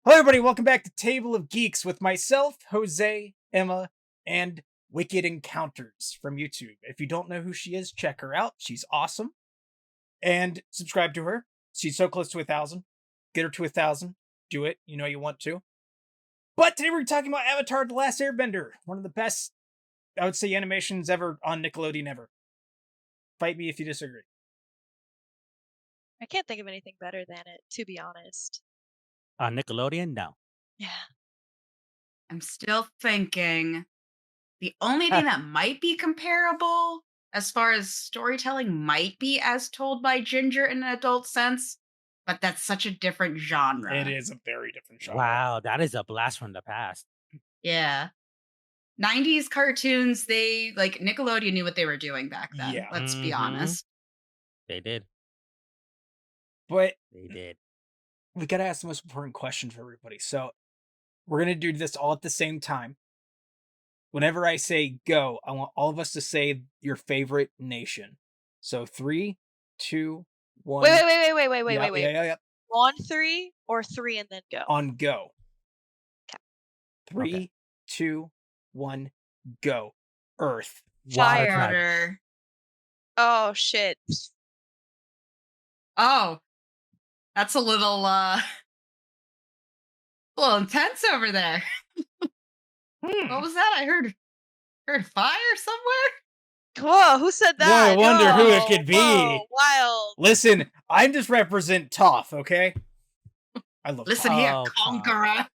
Hello, everybody. Welcome back to Table of Geeks with myself, Jose, Emma, and Wicked Encounters from YouTube. If you don't know who she is, check her out. She's awesome. And subscribe to her. She's so close to 1,000. Get her to 1,000. Do it. You know you want to. But today we're talking about Avatar the Last Airbender. One of the best, I would say, animations ever on Nickelodeon ever. Fight me if you disagree. I can't think of anything better than it, to be honest. Nickelodeon? No. Yeah. I'm still thinking the only thing that might be comparable as far as storytelling might be As Told by Ginger in an adult sense, but that's such a different genre. It is a very different genre. Wow, that is a blast from the past. Yeah. 90s cartoons, they like Nickelodeon knew what they were doing back then. Yeah. Let's be Mhm. honest. They did. But They did. we gotta ask the most important question for everybody. So we're gonna do this all at the same time. Whenever I say go, I want all of us to say your favorite nation. So 3, 2, 1. Wait. Yeah. On three or three and then go. On go. 'Kay. 3, Okay. 2, 1, go. Earth. Water tribe. Water. Oh shit. Oh, that's a little intense over there. What was that? I heard fire somewhere. Whoa, who said Boy, that? I wonder who it Whoa, could be. whoa, wild. Listen, I'm just represent Toph, okay? I love Listen Toph. here, Oh, conqueror.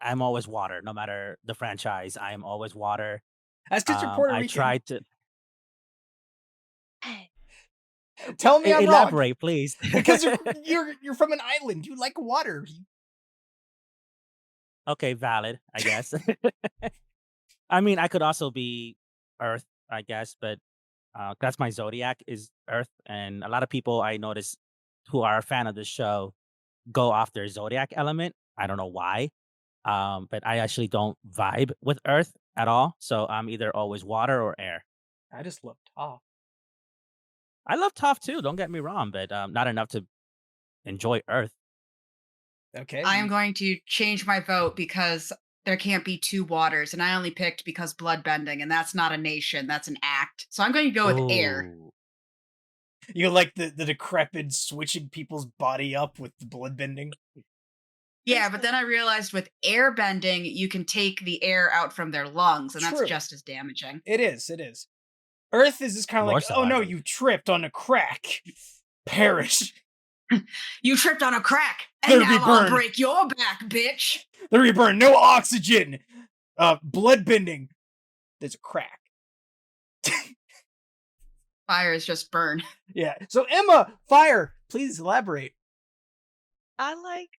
I'm always water, no matter the franchise. I am always water. That's because you're Puerto I Rican. tried to Tell me I'm wrong. elaborate, please. Because you're from an island. You like water. Okay, valid, I guess. I mean, I could also be Earth, I guess, but that's my zodiac is Earth, and a lot of people I notice who are a fan of the show go off their zodiac element. I don't know why, but I actually don't vibe with Earth at all. So I'm either always water or air. I just love Toph. I love Toph too. Don't get me wrong, but not enough to enjoy Earth. Okay. I am going to change my vote because there can't be two waters, and I only picked because bloodbending, and that's not a nation, that's an act. So I'm going to go with air. Ooh. You like the decrepit switching people's body up with the blood bending? Yeah, but then I realized with air bending, you can take the air out from their lungs, and that's True. just as damaging. It is. Earth is just kind of More like, so, oh I no, would. you tripped on a crack. Perish. You tripped on a crack, There and be now I'll burned. break your back, bitch. There we burn. No oxygen. Blood bending. There's a crack. Fire is just burn. Yeah. So Emma, fire. Please elaborate. I like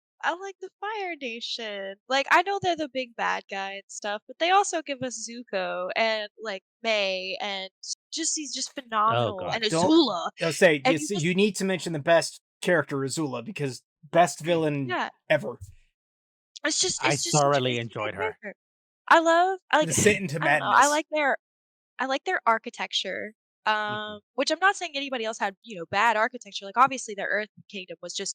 the Fire Nation. Like, I know they're the big bad guy and stuff, but they also give us Zuko and like May and he's just phenomenal. God. And Don't- Azula. I'll say And you need to mention the best character, Azula, because best villain Yeah. ever. It's just I such thoroughly a enjoyed good her. character. I like Descent into I don't know, madness. I like their architecture. Which I'm not saying anybody else had, bad architecture. Like obviously their Earth Kingdom was just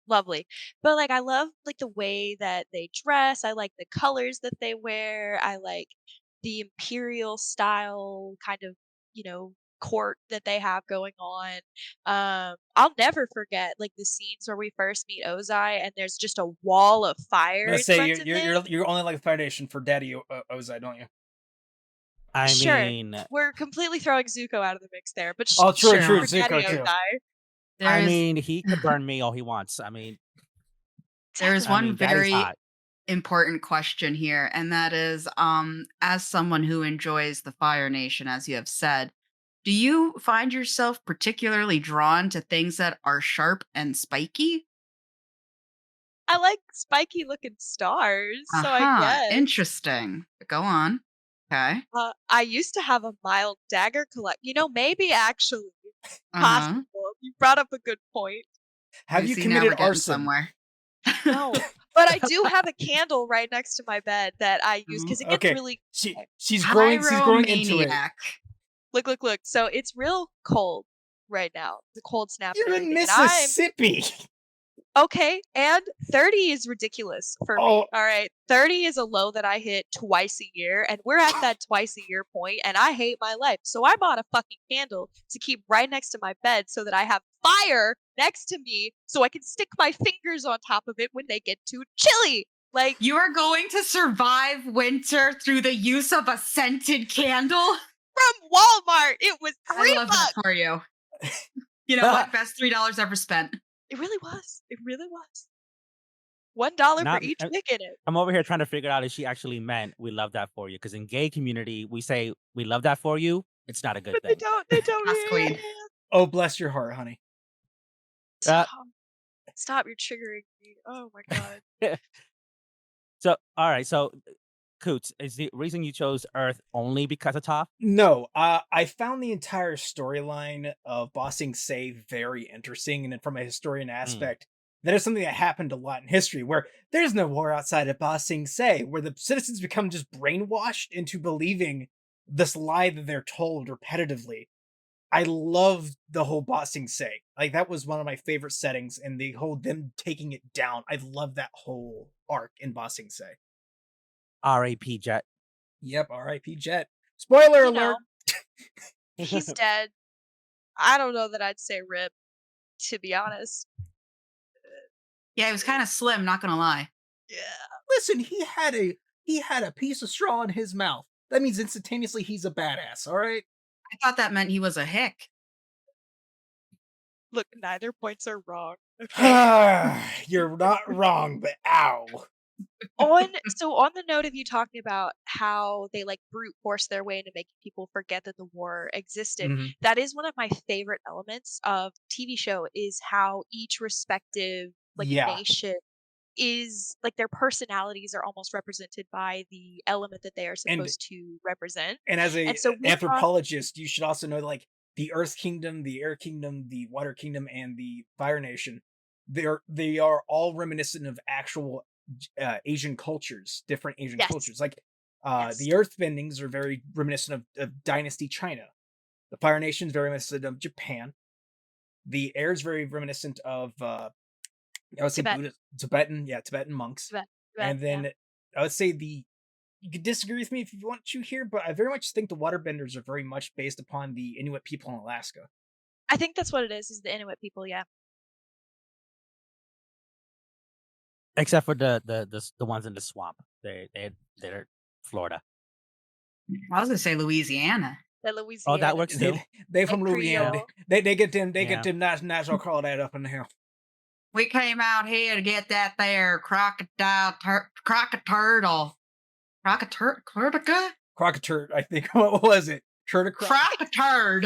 lovely. But like I love like the way that they dress. I like the colors that they wear. I like the imperial style kind of, court that they have going on. I'll never forget like the scenes where we first meet Ozai and there's just a wall of fire Let's in say front of him. you're only like Foundation for Daddy Ozai, don't you? I Sure. mean, We're completely throwing Zuko out of the mix there, but Oh, true, sure, for Zuko Daddy too. Ozai. he could burn me all he wants. I mean, There is one Daddy's very hot. important question here, and that is, as someone who enjoys the Fire Nation, as you have said, do you find yourself particularly drawn to things that are sharp and spiky? I like spiky looking stars, so I guess. Interesting. Go on. Okay. I used to have a mild dagger collect. Maybe actually Uh-huh. possible. You brought up a good point. Have you See, now we're committed getting arson? somewhere. No, but I do have a candle right next to my bed that I use because it gets Okay. really She's growing into it. Pyromaniac. look. So it's real cold right now. The cold snap and You're in everything. And I'm Mississippi. okay, and 30 is ridiculous for me. Oh. All right, 30 is a low that I hit twice a year, and we're at that twice a year point, and I hate my life. So I bought a fucking candle to keep right next to my bed so that I have fire next to me so I can stick my fingers on top of it when they get too chilly. Like, You are going to survive winter through the use of a scented candle? from Walmart, it was I love that $3. for you. You know what? Best $3 ever spent. It really was. It really was. $1 for Not- each uh, wick in it. I'm over here trying to figure out if she actually meant we love that for you. Because in gay community, we say we love that for you. It's not a good But they thing. don't. They don't. Ask Queen. Oh, bless your heart, honey. Uh, Stop! You're triggering me. Oh my god. So, all right. So, Coots, is the reason you chose Earth only because of Toph? No, I found the entire storyline of Bossing Say very interesting, and then from a historian aspect, that is something that happened a lot in history, where there's no war outside of Bossing Say, where the citizens become just brainwashed into believing this lie that they're told repetitively. I love the whole Bossing Say. Like, that was one of my favorite settings, and the whole them taking it down. I love that whole arc in Bossing Say. R.A.P. Jet. Yep, R.I.P. Jet. Spoiler You alert. know, he's dead. I don't know that I'd say rip, to be honest. Yeah, he was kind of slim, not gonna lie. Yeah, listen, he had a piece of straw in his mouth. That means instantaneously he's a badass, all right? I thought that meant he was a hick. Look, neither points are wrong. Okay. You're not wrong, but ow. on the note of you talking about how they like brute force their way into making people forget that the war existed, Mhm. that is one of my favorite elements of TV show is how each respective Yeah. nation is like their personalities are almost represented by the element that they are supposed to represent. And as a And so we thought- anthropologist, you should also know, like, the Earth Kingdom, the Air Kingdom, the Water Kingdom, and the Fire Nation, they are all reminiscent of actual Asian cultures, different Asian Yes. cultures. Like, Yes. the Earthbendings are very reminiscent of Dynasty China. The Fire Nation is very reminiscent of Japan. The Air is very reminiscent of I would say Tibet. Tibetan monks. Tibet, And yeah. then I would say you could disagree with me if you want to here, but I very much think the Waterbenders are very much based upon the Inuit people in Alaska. I think that's what it is the Inuit people, yeah. Except for the ones in the swamp. They're Florida. I was gonna say Louisiana. The Louisiana. Oh, that works too. They from And Louisiana. Creole. They get them Yeah. natural crawdad up in the hill. We came out here to get that there crocodile crocodile. Crocodile? Crocoturd, I think. What was it? Turd Crocodile.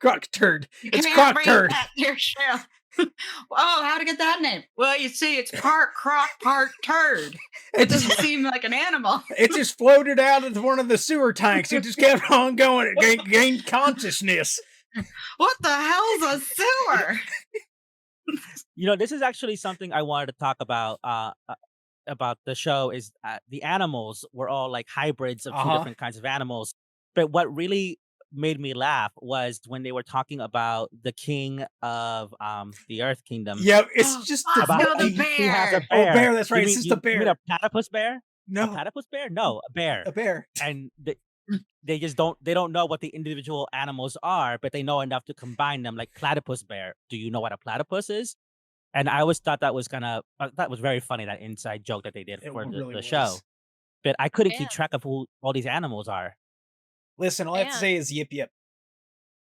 Crocoturd. You It's can't read Crocoturd. that there, Shell. Oh, how to get that name? Well, you see, it's part croc, part turd. It doesn't seem like an animal. It just floated out of one of the sewer tanks. It just kept on going. It gained consciousness. What the hell's a sewer? This is actually something I wanted to talk about the show is the animals were all like hybrids of two different kinds of animals. But what really made me laugh was when they were talking about the king of the Earth Kingdom. Yeah, it's just About the he has a bear. bear. Oh, bear, that's right. You It's mean- just you- a bear. You mean a platypus bear? No, A platypus bear? No, a bear. a bear. And they just don't know what the individual animals are, but they know enough to combine them. Like platypus bear. Do you know what a platypus is? And I always thought that was very funny, that inside joke that they did It for really the was. show. But I couldn't keep Man. track of who all these animals are. Listen, all I have to And- say is yip yip.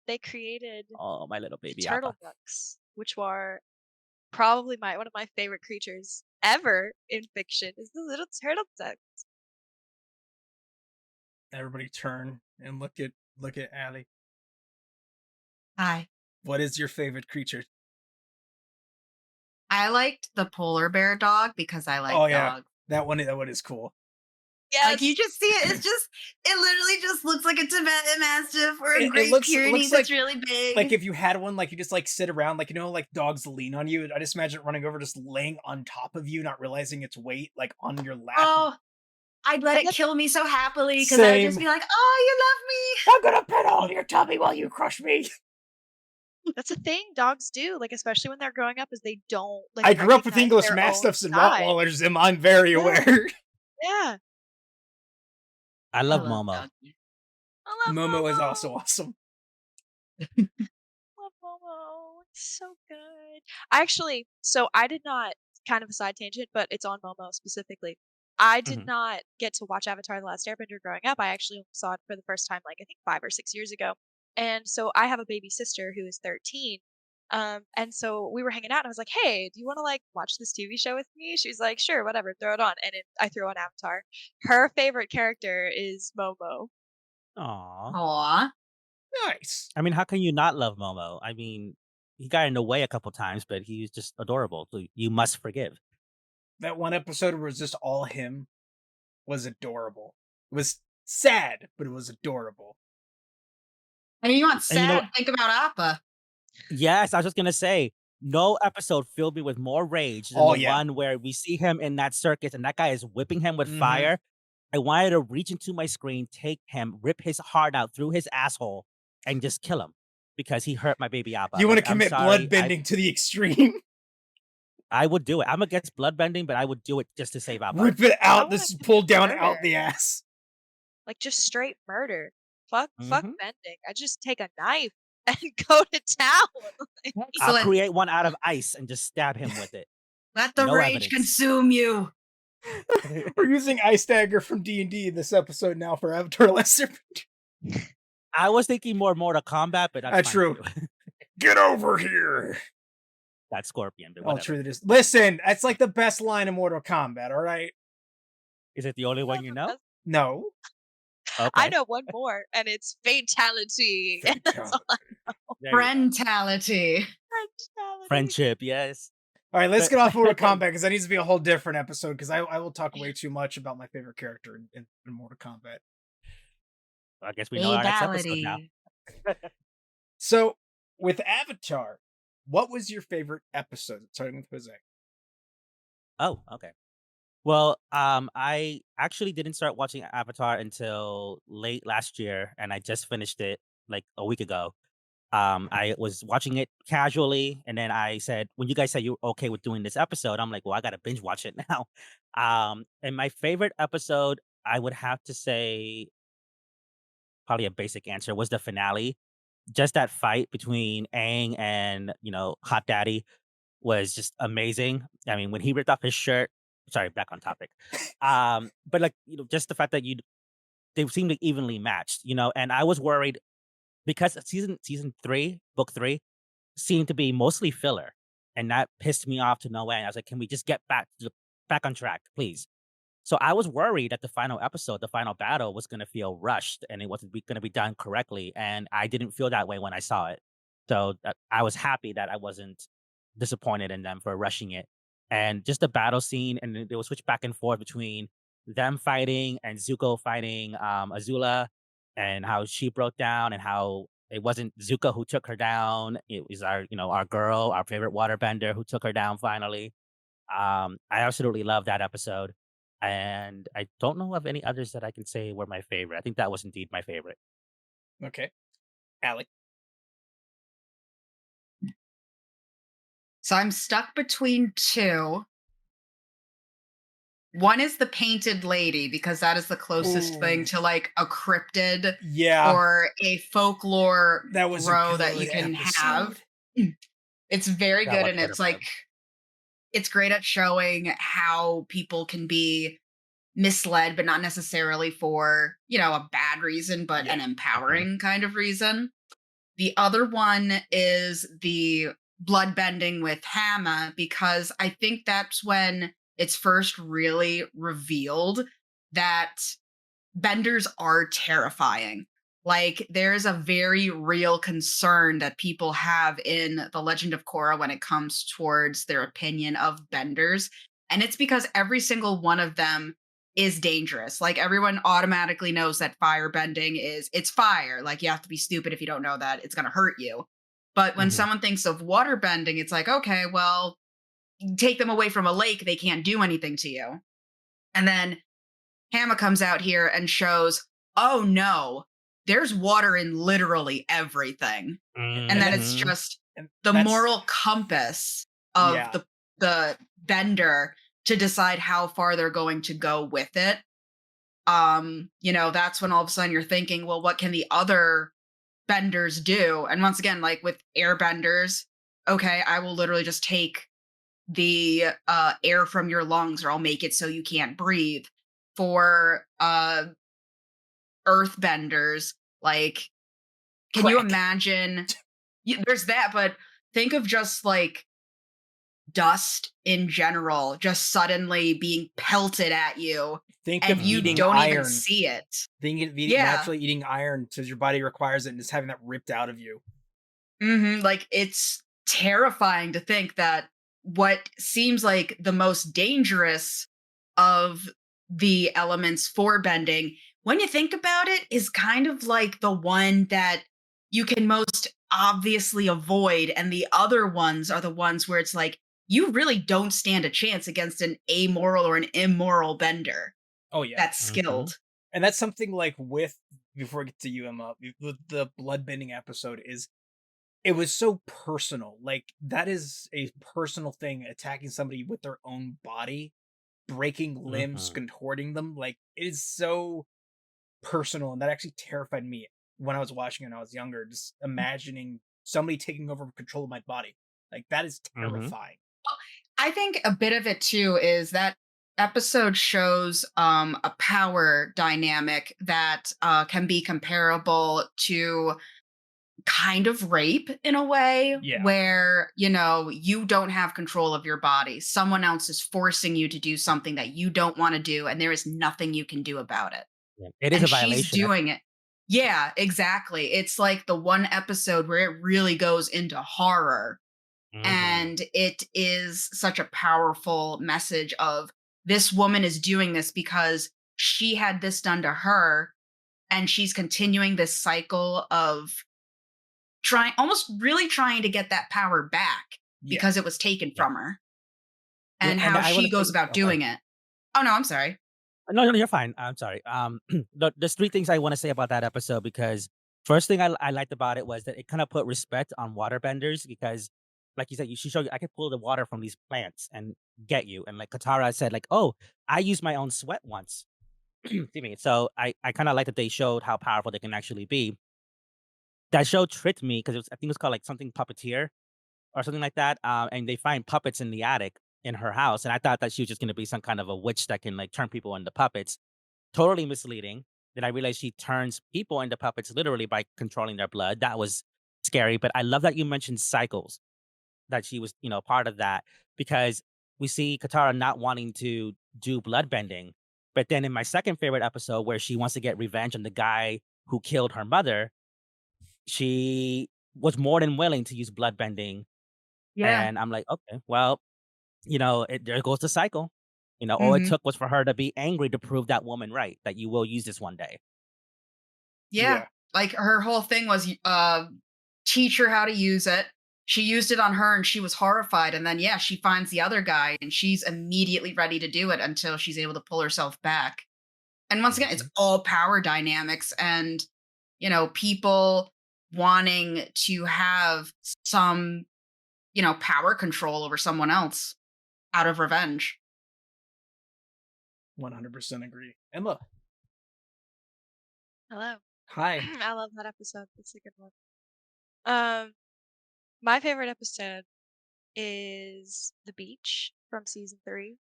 They created Oh, my little baby turtle Appa. ducks, which were probably one of my favorite creatures ever in fiction. Is the little turtle duck. Everybody turn and look at Allie. Hi. What is your favorite creature? I liked the polar bear dog because I like Oh, yeah. dogs. That one is cool. Yes. Like you just see it. It literally just looks like a Tibetan Mastiff or a It Great looks Pyrenees like- that's really big. Like if you had one, like you just like sit around, like like dogs lean on you. I just imagine it running over, just laying on top of you, not realizing its weight, like on your lap. Oh, I'd let I it guess- kill me so happily because I'd just Same. be like, "Oh, you love me." I'm gonna pet all your tummy while you crush me. That's a thing dogs do, like, especially when they're growing up, is they don't, like, I grew up with recognize English their own Mastiffs and side. Rottweilers, and I'm very Yeah, aware. yeah. I I love love Momo. doggy. I love Momo is also Momo. awesome. Love Momo. It's so good. I actually, so I did not, kind of a side tangent, but it's on Momo specifically. I did Mhm. not get to watch Avatar the Last Airbender growing up. I actually saw it for the first time, like, I think 5 or 6 years ago. And so I have a baby sister who is 13. And so we were hanging out and I was like, hey, do you want to like watch this TV show with me? She's like, sure, whatever, throw it on. And I threw on Avatar. Her favorite character is Momo. Aw. Aw. Nice. I mean, how can you not love Momo? I mean, he got in the way a couple times, but he was just adorable. So you must forgive. That one episode where it was just all him was adorable. It was sad, but it was adorable. And you want And you know what? sad? Think about Appa. Yes, I was just gonna say, no episode filled me with more rage than Oh the yeah. one where we see him in that circus and that guy is whipping him with Mhm. fire. I wanted to reach into my screen, take him, rip his heart out through his asshole, and just kill him because he hurt my baby Appa. You want to Like, I'm commit sorry, bloodbending to the extreme. I would do it. I'm against bloodbending, but I would do it just to save Appa. Rip it I out, want this to pull commit down murder. out the ass. Like, just straight murder. Fuck Mhm. bending. I just take a knife and go to town. Like, I'll Excellent. create one out of ice and just stab him with it. Let the No rage evidence. consume you. We're using Ice Dagger from D&D in this episode now for Avatar the Last Airbender. I was thinking more Mortal Kombat, but that's fine True. too. Get over here. That scorpion, but Oh, whatever. true that is. Listen, that's like the best line in Mortal Kombat, all right? Is it the only one you know? No. Okay. I know one more, and it's fatality. And that's all I There you go. Friendtality. Fatality. Friendship, yes. All right, let's But- get off Mortal Kombat because that needs to be a whole different episode because I will talk way too much about my favorite character in Mortal Kombat. I guess we know our next episode now. Fatality. So, with Avatar, what was your favorite episode? Starting with Jose. Oh, okay. Well, I actually didn't start watching Avatar until late last year, and I just finished it like a week ago. I was watching it casually, and then I said, when you guys said you're okay with doing this episode, I'm like, well, I gotta binge watch it now. And my favorite episode, I would have to say, probably a basic answer, was the finale. Just that fight between Aang and Hot Daddy was just amazing. I mean, when he ripped off his shirt. Sorry, back on topic. But like just the fact that they seemed like evenly matched. And I was worried because season 3, book 3, seemed to be mostly filler, and that pissed me off to no end. I was like, can we just get back on track, please? So I was worried that the final episode, the final battle, was going to feel rushed and it wasn't going to be done correctly. And I didn't feel that way when I saw it. So I was happy that I wasn't disappointed in them for rushing it. And just the battle scene, and they would switch back and forth between them fighting and Zuko fighting Azula, and how she broke down, and how it wasn't Zuko who took her down. It was our girl, our favorite waterbender, who took her down finally. I absolutely love that episode. And I don't know of any others that I can say were my favorite. I think that was indeed my favorite. Okay. Alec. So I'm stuck between two. One is the painted lady because that is the closest thing Ooh. to like a cryptid Yeah. or a folklore That was a row that you good can have. episode. It's very Gotta good, watch and that it's episode. like it's great at showing how people can be misled, but not necessarily for a bad reason, but Yeah. an empowering kind of reason. The other one is the bloodbending with Hama, because I think that's when it's first really revealed that benders are terrifying. Like, there's a very real concern that people have in The Legend of Korra when it comes towards their opinion of benders. And it's because every single one of them is dangerous. Like, everyone automatically knows that fire bending it's fire. Like, you have to be stupid if you don't know that. It's going to hurt you. But when Mhm. someone thinks of water bending, it's like, okay, well, take them away from a lake, they can't do anything to you. And then Hama comes out here and shows, oh no, there's water in literally everything. And then it's Mhm. just And the that's moral compass of yeah. the bender to decide how far they're going to go with it. That's when all of a sudden you're thinking, well, what can the other benders do? And once again, like with airbenders, okay, I will literally just take the air from your lungs, or I'll make it so you can't breathe. For earthbenders, like, can you Crack. imagine? There's that, but think of just like dust in general, just suddenly being pelted at you, Think of and you eating Mhm. don't even iron. see it. Think of Yeah. naturally eating iron because your body requires it and just having that ripped out of you. Like, it's terrifying to think that what seems like the most dangerous of the elements for bending, when you think about it, is kind of like the one that you can most obviously avoid. And the other ones are the ones where it's like, you really don't stand a chance against an amoral or an immoral bender Oh yeah. that's Mhm. skilled. And that's something like with before I get to you, Emma, the bloodbending episode is it was so personal. Like that is a personal thing, attacking somebody with their own body, breaking limbs, Mhm. contorting them. Like it is so personal, and that actually terrified me when I was watching it when I was younger. Just imagining somebody taking over control of my body. Like that is Mhm. terrifying. I think a bit of it too is that episode shows a power dynamic that can be comparable to kind of rape in a way, Yeah. where you don't have control of your body. Someone else is forcing you to do something that you don't want to do, and there is nothing you can do about it. Yeah. It is And a she's violation. doing it. Yeah, exactly. It's like the one episode where it really goes into horror, Mhm. and it is such a powerful message of, this woman is doing this because she had this done to her, and she's continuing this cycle of trying, almost really trying to get that power back Yeah. because it was taken Yeah. from her, Yeah, and and how I want she to goes say, about oh, sorry. doing it. Oh no, I'm sorry. No, no, you're fine. I'm sorry. There's three things I want to say about that episode because first thing I liked about it was that it kind of put respect on waterbenders because, like you said, she showed you I could pull the water from these plants and get you. And like Katara said, like, oh, I used my own sweat once. Excuse me. So I kind of like that they showed how powerful they can actually be. That show tricked me because I think it was called like something puppeteer or something like that. And they find puppets in the attic in her house, and I thought that she was just going to be some kind of a witch that can like turn people into puppets. Totally misleading. Then I realized she turns people into puppets literally by controlling their blood. That was scary, but I love that you mentioned cycles, that she was, part of that because we see Katara not wanting to do bloodbending. But then in my second favorite episode where she wants to get revenge on the guy who killed her mother, she was more than willing to use bloodbending. Yeah. And I'm like, okay, well, there goes the cycle. All it Hmm. took was for her to be angry to prove that woman right, that you will use this one day. Yeah. Yeah. Like, her whole thing was teach her how to use it. She used it on her and she was horrified. And then, yeah, she finds the other guy and she's immediately ready to do it until she's able to pull herself back. And once again, it's Mhm. all power dynamics and, people wanting to have some, power control over someone else out of revenge. 100% agree. Emma, Hello. hi. I love that episode. It's a good one. Um, my favorite episode is the beach from season 3.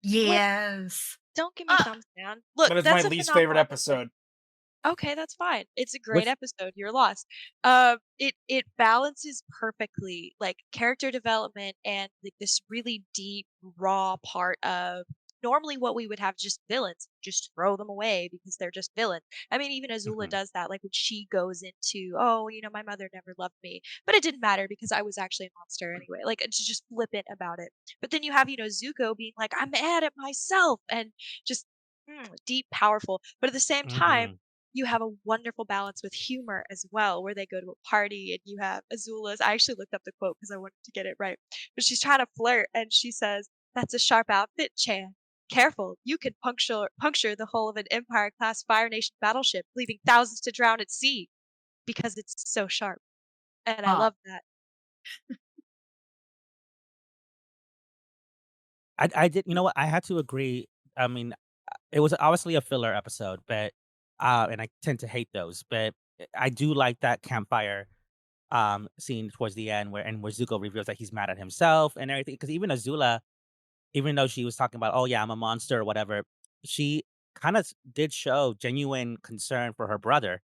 What? Yes. Don't give me Uh, thumbs down. Look, That is my that's a least favorite phenomenal episode. episode. Okay, that's fine. It's a great Which episode. You're lost. It balances perfectly like character development and like this really deep, raw part of normally what we would have just villains. Just throw them away because they're just villains. I mean, even Azula Mhm. does that. Like when she goes into, oh, my mother never loved me, but it didn't matter because I was actually a monster anyway. Like it's just flippant about it. But then you have, Zuko being like, I'm mad at myself, and just deep, powerful. But at the same time Mhm. you have a wonderful balance with humor as well, where they go to a party and you have Azula's. I actually looked up the quote because I wanted to get it right. But she's trying to flirt and she says, "That's a sharp outfit, Chan. Careful, you could puncture the hull of an Empire class Fire Nation battleship, leaving thousands to drown at sea because it's so sharp." and I Huh. love that. I did. You know what? I had to agree. I mean, it was obviously a filler episode, but and I tend to hate those, but I do like that campfire scene towards the end where Zuko reveals that he's mad at himself and everything. Because even Azula, even though she was talking about, oh yeah, I'm a monster or whatever, she kind of did show genuine concern for her brother.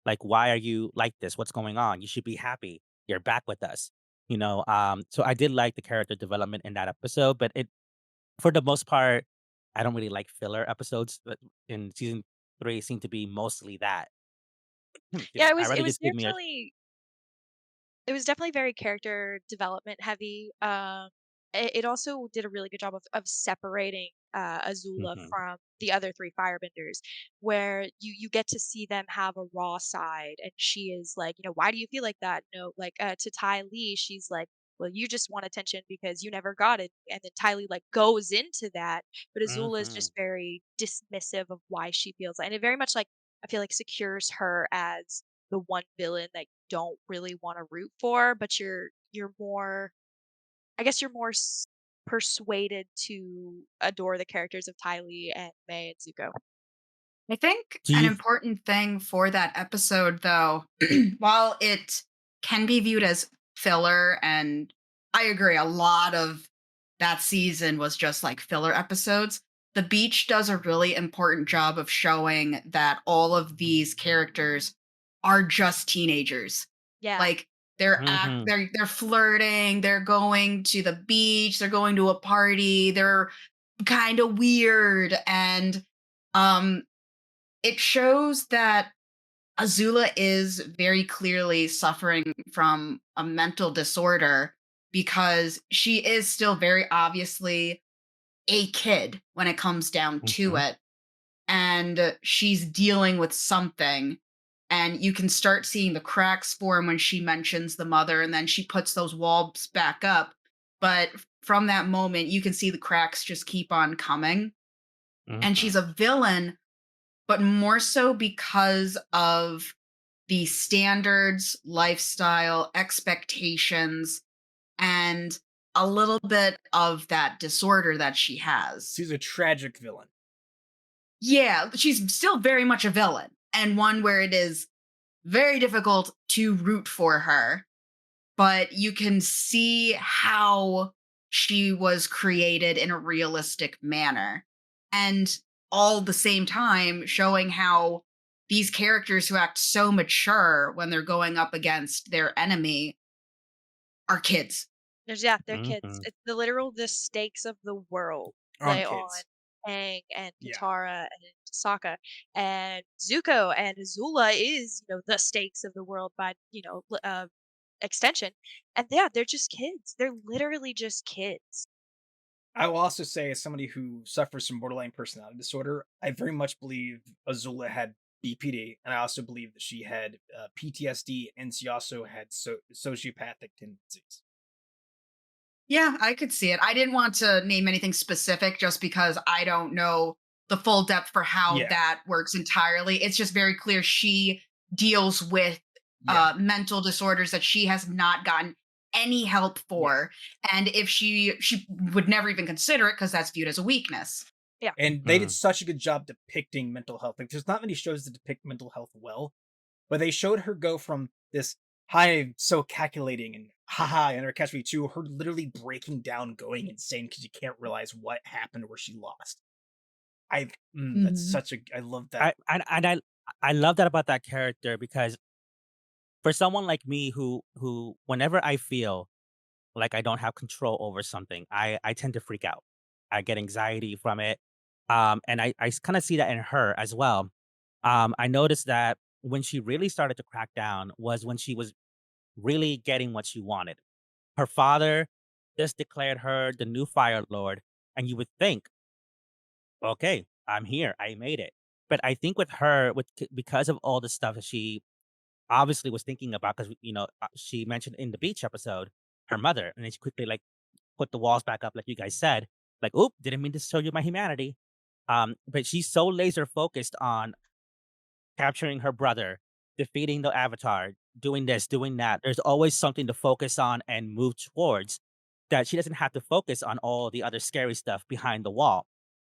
Like, why are you like this? What's going on? You should be happy. You're back with us. So I did like the character development in that episode, but it for the most part, I don't really like filler episodes, but in season 3 seem to be mostly that. Excuse Yeah, me. it I was rather it was just give me a definitely very character development heavy. It also did a really good job of separating Azula mhm, from the other three firebenders, where you get to see them have a raw side, and she is like, why do you feel like that? No, like to Ty Lee, she's like, well, you just want attention because you never got it, and then Ty Lee like goes into that, but Azula is mhm, just very dismissive of why she feels, and it very much like I feel like secures her as the one villain that you don't really wanna root for, but you're more I guess you're more persuaded to adore the characters of Ty Lee and Mei and Zuko. I think do an you important thing for that episode, though, while it can be viewed as filler, and I agree, a lot of that season was just like filler episodes, the beach does a really important job of showing that all of these characters are just teenagers. Yeah. Like mhm, they're flirting, they're going to the beach, they're going to a party, they're kind of weird, and um it shows that Azula is very clearly suffering from a mental disorder because she is still very obviously a kid when it comes down to mhm, it. And she's dealing with something. And you can start seeing the cracks form when she mentions the mother and then she puts those walls back up. But from that moment, you can see the cracks just keep on coming. And she's mhm. a villain, but more so because of the standards, lifestyle, expectations, and a little bit of that disorder that she has. She's a tragic villain. Yeah, she's still very much a villain, and one where it is very difficult to root for her, but you can see how she was created in a realistic manner. And all the same time showing how these characters who act so mature when they're going up against their enemy are kids. They're kids. Mhm. It's the stakes of the world On lay on kids. Aang and Yeah. Katara and Sokka, and Zuko and Azula is, the stakes of the world by, extension. And yeah, they're just kids. They're literally just kids. I will also say, as somebody who suffers from borderline personality disorder, I very much believe Azula had BPD, and I also believe that she had PTSD, and she also had sociopathic tendencies. Yeah, I could see it. I didn't want to name anything specific just because I don't know the full depth for how Yeah, that works entirely. It's just very clear she deals with yeah, mental disorders that she has not gotten any help yeah. for, and if she would never even consider it because that's viewed as a weakness. Yeah. And they did Mm. such a good job depicting mental health. Like, there's not many shows that depict mental health well, but they showed her go from this "hi, so calculating" and "haha" and her catch me to her literally breaking down, going insane because you can't realize what happened where she lost. That's Mhm. such a I love that. I love that about that character because for someone like me who whenever I feel like I don't have control over something, I tend to freak out. I get anxiety from it. And I kind of see that in her as well. I noticed that when she really started to crack down was when she was really getting what she wanted. Her father just declared her the new Fire Lord, and you would think, okay, I'm here, I made it. But I think with her, because of all the stuff that she obviously was thinking about, because she mentioned in the beach episode her mother, and then she quickly like put the walls back up, like you guys said. Like, oop, didn't mean to show you my humanity. But she's so laser focused on capturing her brother defeating the Avatar, doing this, doing that. There's always something to focus on and move towards that she doesn't have to focus on all the other scary stuff behind the wall.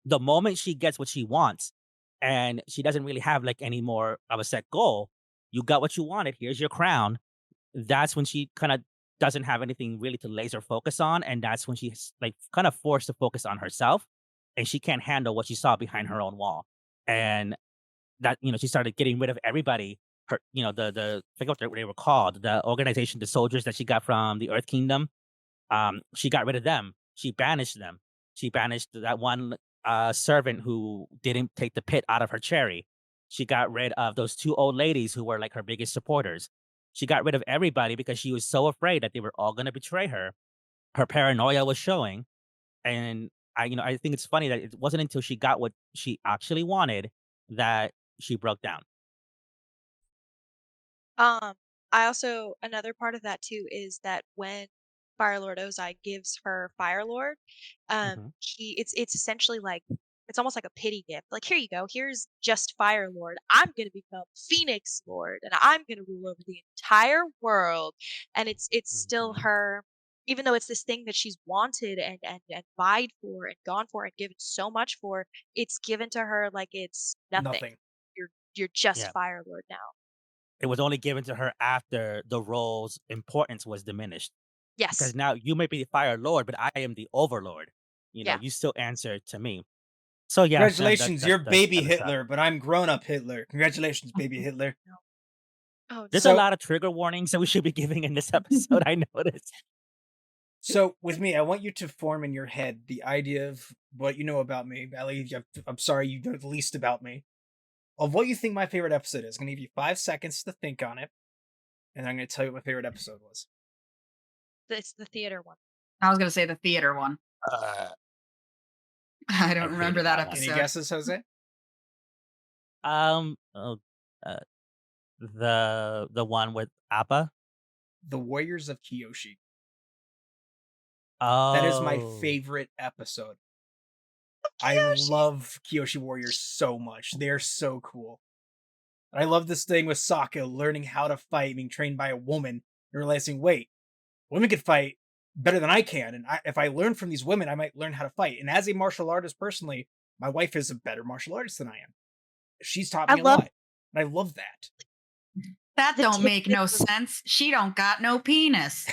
The moment she gets what she wants and she doesn't really have like any more of a set goal, you got what you wanted. Here's your crown. That's when she kind of doesn't have anything really to laser focus on. And that's when she's like kind of forced to focus on herself and she can't handle what she saw behind her own wall. And that, she started getting rid of everybody. Her, the I forget what they were called, the organization, the soldiers that she got from the Earth Kingdom. She got rid of them. She banished them. She banished that one servant who didn't take the pit out of her cherry. She got rid of those two old ladies who were like her biggest supporters. She got rid of everybody because she was so afraid that they were all going to betray her. Her paranoia was showing, and I think it's funny that it wasn't until she got what she actually wanted that she broke down. Um, I also another part of that too is that when Fire Lord Ozai gives her Fire Lord, Hmm. it's essentially like it's almost like a pity gift. Like here you go, here's just Fire Lord. I'm gonna become Phoenix Lord, and I'm gonna rule over the entire world. And it's still Hmm. her, even though it's this thing that she's wanted and vied for and gone for and given so much for. It's given to her like it's nothing. Nothing. You're just Yeah. Fire Lord now. It was only given to her after the role's importance was diminished. Yes. Because now you may be the Fire Lord, but I am the Overlord. Yeah. You still answer to me. So yeah, Congratulations, you're that's baby kind of stuff. Hitler, but I'm grown up Hitler. Congratulations, baby Hitler. No. Oh There's no. a So lot of trigger warnings that we should be giving in this episode. I noticed. so with me, I want you to form in your head the idea of what you know about me. Ellie, I'm sorry you know the least about me. Of what you think my favorite episode is. I'm gonna give you 5 seconds to think on it, and I'm gonna tell you what my favorite episode was. It's the theater one. I was gonna say the theater one. Uh, I I don't remember hated that that one. Any episode. guesses, Jose? Oh, uh, the one with Appa. The Warriors of Kyoshi. That is my Oh, favorite episode. I Kyoshi. love Kyoshi Warriors so much. They're so cool. And I love this thing with Sokka learning how to fight, being trained by a woman, and realizing, wait, women can fight better than I can. And if I learn from these women, I might learn how to fight. And as a martial artist personally, my wife is a better martial artist than I am. She's taught I me a love lot. And I love that. That the don't make no tidbits of sense. She don't got no penis.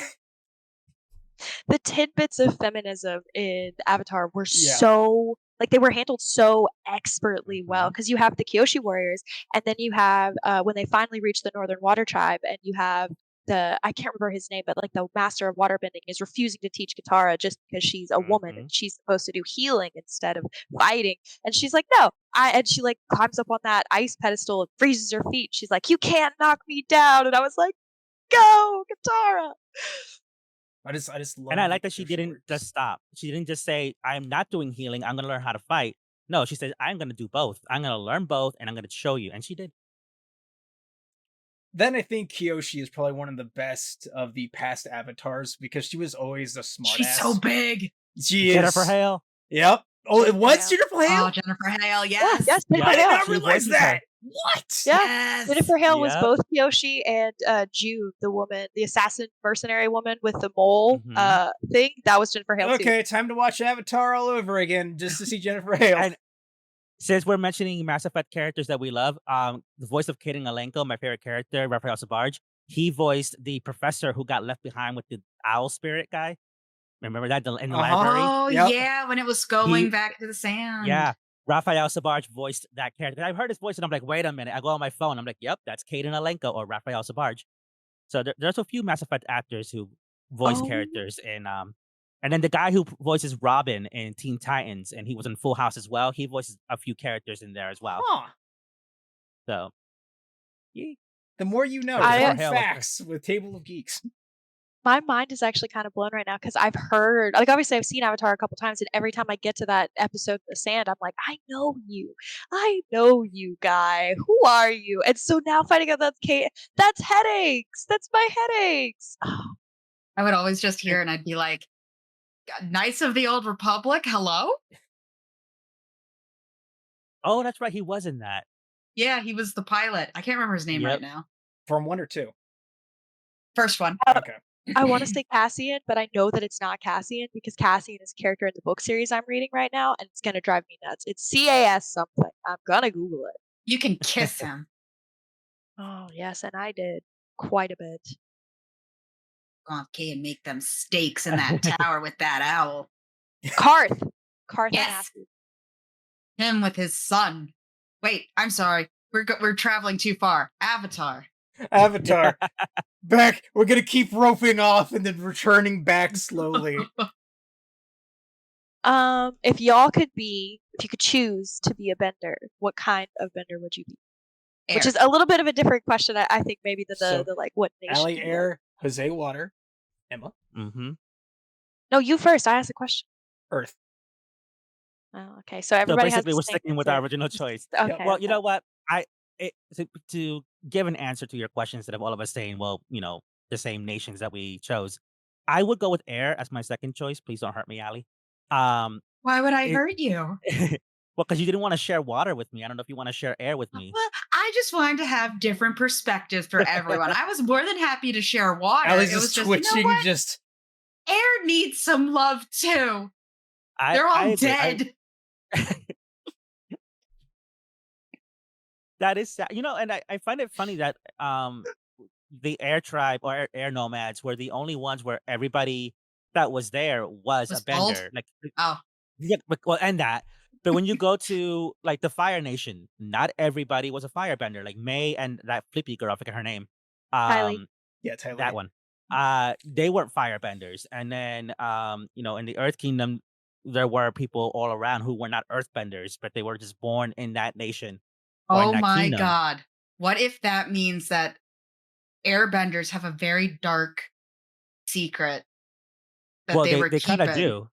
the tidbits of feminism in Avatar were Yeah. so like they were handled so expertly well mhm. because you have the Kyoshi warriors and then you have when they finally reach the Northern Water Tribe and you have the I can't remember his name but like the master of waterbending is refusing to teach Katara just because she's a woman and Mhm. she's supposed to do healing instead of fighting and she's like no and she like climbs up on that ice pedestal and freezes her feet she's like you can't knock me down and I was like go Katara. I just And I love the like that she Kyoshi didn't just Warriors. stop. She didn't just say, "I'm not doing healing. I'm gonna learn how to fight." No, she said, "I'm gonna do both. I'm gonna learn both, and I'm gonna show you." And she did. Then I think Kyoshi is probably one of the best of the past avatars because she was always a She's so smartass. big. She Jennifer is. Hale. Yep. Oh, Jennifer what's Hale. Jennifer Hale? Oh, Jennifer Hale. Yeah, Yes. yes, Jennifer I Yep, did Hale. not she realize voices that. her. What? Yeah. Yes. Jennifer Hale was Yep. both Kyoshi and June, the woman, the assassin mercenary woman with the mole Mhm. thing. That was Jennifer Hale too. Okay, time to watch Avatar all over again just to see Jennifer Hale. And since we're mentioning Mass Effect characters that we love, the voice of Kaden Alenko, my favorite character, Raphael Sabarge, he voiced the professor who got left behind with the owl spirit guy. Remember that in the library? Oh, Yep. yeah, when it was going He, back to the sand. yeah, Raphael Sabarge voiced that character. I've heard his voice, and I'm like, wait a minute. I go on my phone. I'm like, yep, that's Kaden Alenko or Raphael Sabarge. So there's a few Mass Effect actors who voice Oh, characters, and then the guy who voices Robin in Teen Titans, and he was in Full House as well. He voices a few characters in there as well. Huh. So, yeah. The more you know. But Jennifer Fun Hale was there. facts with Table of Geeks. my mind is actually kind of blown right now because I've heard, like, obviously I've seen Avatar a couple times, and every time I get to that episode of the sand, I'm like, I know you, guy. Who are you? And so now finding out that's Kate, that's headaches. That's my headaches. I would always just hear it and I'd be like, Knights of the Old Republic, hello? Oh, that's right. He was in that. Yeah, he was the pilot. I can't remember his name right Yep. now. From 1 or 2? First one. Okay. I want to say Cassian, but I know that it's not Cassian because Cassian is a character in the book series I'm reading right now, and it's gonna drive me nuts. It's CAS something. I'm gonna Google it. You can kiss him. Oh yes, and I did quite a bit. Go on, Kay, and make them steaks in that tower with that owl. Karth. Karth Yes. Onasi. Him with his son. Wait, I'm sorry. We're traveling too far. Avatar. Avatar. Back. We're gonna keep roping off and then returning back slowly. If you could choose to be a bender, what kind of bender would you be? Air. Which is a little bit of a different question, I think, maybe than So, the like what nation. Allie do you Air, Jose Water, Emma, Mm-hmm. No, you first. I asked a question. Earth. Oh, okay. So So everybody has basically, the we're same sticking with our answer. original choice. Okay. Well, you okay. know what? To give an answer to your question instead of all of us saying, well, the same nations that we chose, I would go with air as my second choice. Please don't hurt me, Ali. Um, Why would I it, hurt you? well, because you didn't want to share water with me. I don't know if you want to share air with me. Well, I just wanted to have different perspectives for everyone. I was more than happy to share water. Allie's It was just just, twitching, you know what? just Air needs some love too. They're I all agree. dead. That is sad. And I find it funny that the air tribe or air nomads were the only ones where everybody that was there was a Was bald? bender. Like, Oh, yeah, well, and that. But when you go to like the Fire Nation, not everybody was a firebender. Like May and that flippy girl, I forget her name. Kylie. yeah, Tyler. That one. They weren't firebenders. And then in the Earth Kingdom, there were people all around who were not earthbenders, but they were just born in that nation or in oh that my kingdom. God. What if that means that airbenders have a very dark secret that Well, they were they kind of keeping? do.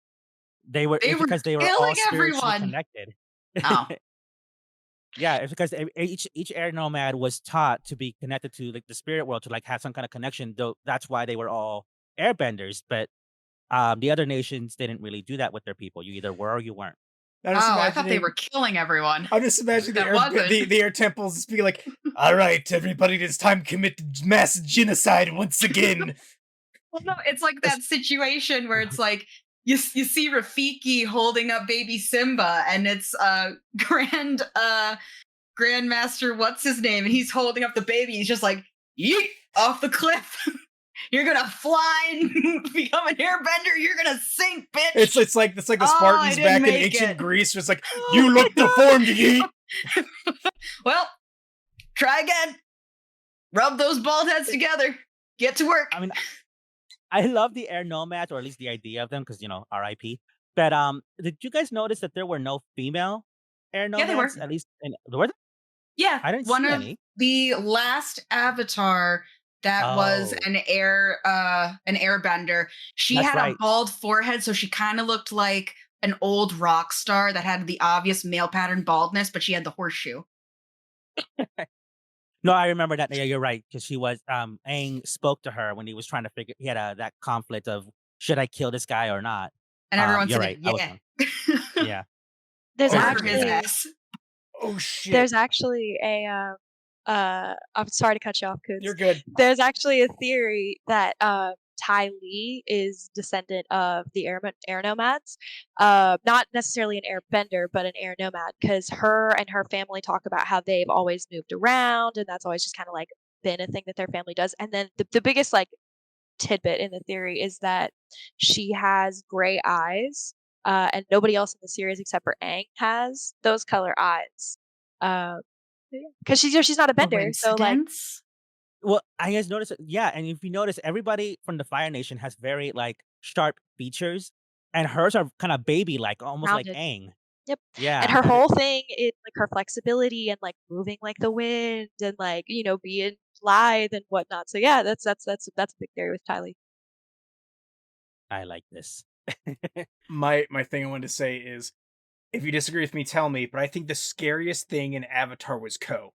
It's They were because they were all killing spiritually everyone. connected. Oh, Yeah, it's because each air nomad was taught to be connected to like the spirit world to like have some kind of connection. Though that's why they were all airbenders. But the other nations didn't really do that with their people. You either were or you weren't. I'm just I thought they imagining. were killing everyone. I'm just imagining That wasn't. the air temples just be like, all right, everybody, it's time to commit mass genocide once again. Well, no, it's like that situation where it's like you see Rafiki holding up baby Simba, and it's Grandmaster, what's his name, and he's holding up the baby. He's just like, yeet, off the cliff. You're gonna fly and become an airbender. You're gonna sink, bitch. It's like the Spartans didn't back in make ancient it. Greece. It's like, you look deformed, yeet. Well, try again. Rub those bald heads together. Get to work. I mean, I love the air nomads, or at least the idea of them, because R.I.P. But did you guys notice that there were no female air Yeah, they were. nomads? At least, were there? Yeah, I didn't one see of any. the last Avatar that was Oh, an airbender. She that's had right. a bald forehead, so she kind of looked like an old rock star that had the obvious male pattern baldness, but she had the horseshoe. No, I remember that. Yeah, you're right. Because she was Aang spoke to her when he was trying to figure. He had that conflict of should I kill this guy or not. And everyone You're said, right. I was yeah. wrong. Yeah. There's Oh, Murder his actually ass. Oh shit! there's actually a I'm sorry to cut you off, Coons. You're good. There's actually a theory that Ty Lee is descendant of the air nomads. Not necessarily an airbender, but an air nomad, because her and her family talk about how they've always moved around, and that's always just kind of like been a thing that their family does. And then the biggest like tidbit in the theory is that she has gray eyes, and nobody else in the series except for Aang has those color eyes. Because she's not a bender, so like Coincidence? Well, I guys notice. Yeah, and if you notice, everybody from the Fire Nation has very like sharp features, and hers are kind of baby like, almost like rounded. Aang. Yep. Yeah, And her whole thing is like her flexibility and like moving like the wind and like being lithe and whatnot. So yeah, that's a big theory with Tylee. I like this. My thing I wanted to say is, if you disagree with me, tell me. But I think the scariest thing in Avatar was Ko,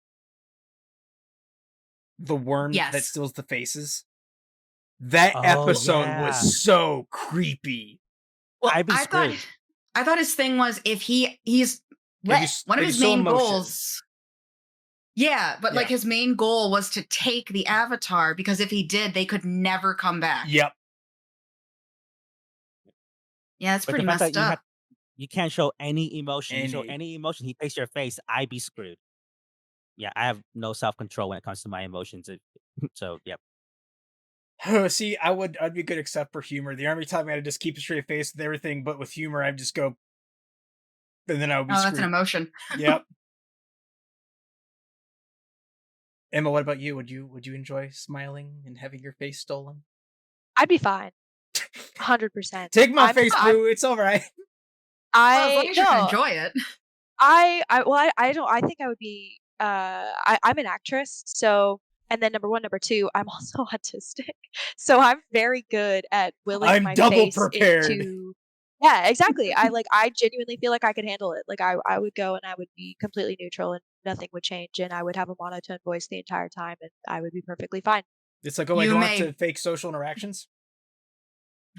the worm that Yes. steals the faces. That Oh, episode yeah. was so creepy. Well, I'd be screwed. I thought his thing was if he's They just- one of they his just show main emotion. goals. Yeah, but like Yeah. his main goal was to take the Avatar because if he did, they could never come back. Yep. Yeah, it's But pretty the fact that messed up. you can't show any emotion. You show Any. any emotion, he takes your face. I be screwed. Yeah, I have no self control when it comes to my emotions. So, yep. See, I'd be good except for humor. The only time I had to just keep a straight face with everything, but with humor, I'd just go, and then I would be Oh, that's an screwed. emotion. Yep. Emma, what about you? Would you enjoy smiling and having your face stolen? I'd be fine. 100%. Take my I'm face, I'm boo. It's all right. Well, as long I as you can no, enjoy it. I don't I think I would be I'm an actress, so and then number 1, number 2, I'm also autistic. So I'm very good at willing I'm my double face prepared. into Yeah, exactly. I genuinely feel like I could handle it. Like I would go and I would be completely neutral and nothing would change and I would have a monotone voice the entire time and I would be perfectly fine. It's like, oh, I You don't have to may fake social interactions.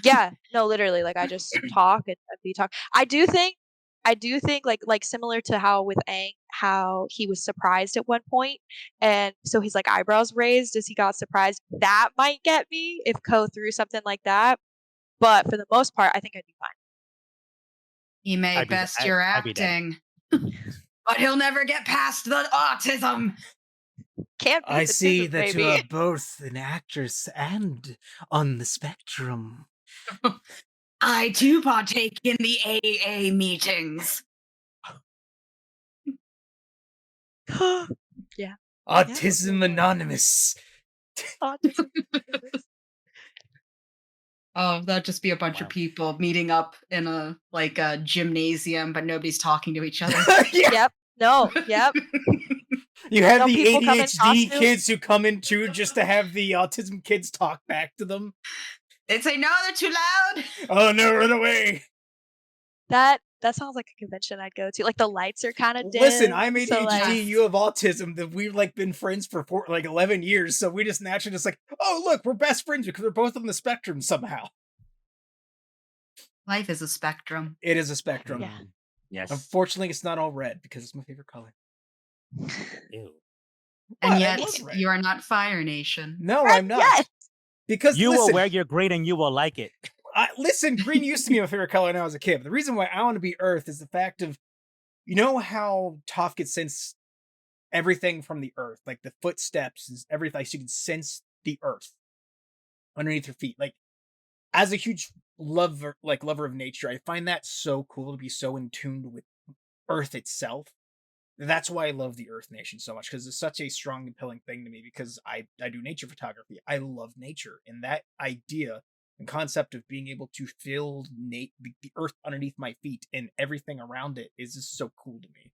Yeah, no, literally, like I just talk and be talk. I do think like similar to how with Aang, how he was surprised at one point, and so his like eyebrows raised as he got surprised. That might get me if Ko threw something like that, but for the most part, I think I'd be he may I'd be best your I'd be dead. acting, but he'll never get past the autism. fine. Can't beat I the see tism, that you baby. are both an actress and on the spectrum. I too partake in the AA meetings. Yeah, Autism Anonymous. autism. Oh, that'd just be a bunch of Wow. people meeting up in a like a gymnasium, but nobody's talking to each other. Yeah. Yep. No. Yep. You have Don't the people come in ADHD costume? kids who come in too just to have the autism kids talk back to them. They'd say, "No, they're too loud." Oh no, run away. That sounds like a convention I'd go to. Like the lights are kind of dim. Listen, I'm ADHD, so like Yes. you have autism, that we've like been friends for 11 years, so we just naturally just like, oh look, we're best friends because we're both on the spectrum somehow. Life is a spectrum. It is a spectrum. Yeah. Yes. Unfortunately, it's not all red because it's my favorite color. Ew. And What? I yet, love red. you are not Fire Nation. No, I'm not. Yes. Because You listen, will wear your green and you will like it. listen, green used to be my favorite color when I was a kid. But the reason why I want to be Earth is the fact of, you know how Toph could sense everything from the Earth, like the footsteps is everything. Like, she can sense the Earth underneath her feet. Like, as a huge lover of nature, I find that so cool to be so in tune with Earth itself. That's why I love the Earth Nation so much, because it's such a strong, compelling thing to me, because I do nature photography. I love nature, and that idea and concept of being able to feel the Earth underneath my feet and everything around it is just so cool to me.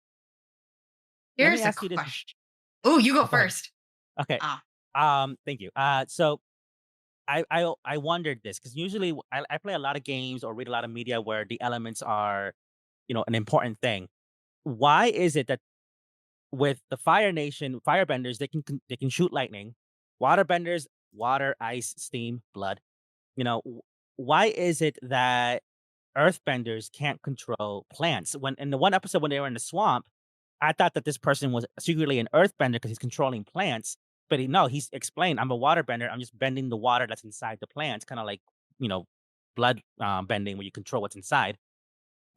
Let me Here's a ask you this. question. Oh, you go Go ahead. first. Okay. Ah. Thank you. So I wondered this because usually I play a lot of games or read a lot of media where the elements are, an important thing. Why is it that with the Fire Nation firebenders they can shoot lightning, waterbenders water, ice, steam, blood? Why is it that earthbenders can't control plants? When in the one episode when they were in the swamp, I thought that this person was secretly an earthbender because he's controlling plants. But no, he's explained, I'm a waterbender. I'm just bending the water that's inside the plants, kind of like, blood bending where you control what's inside.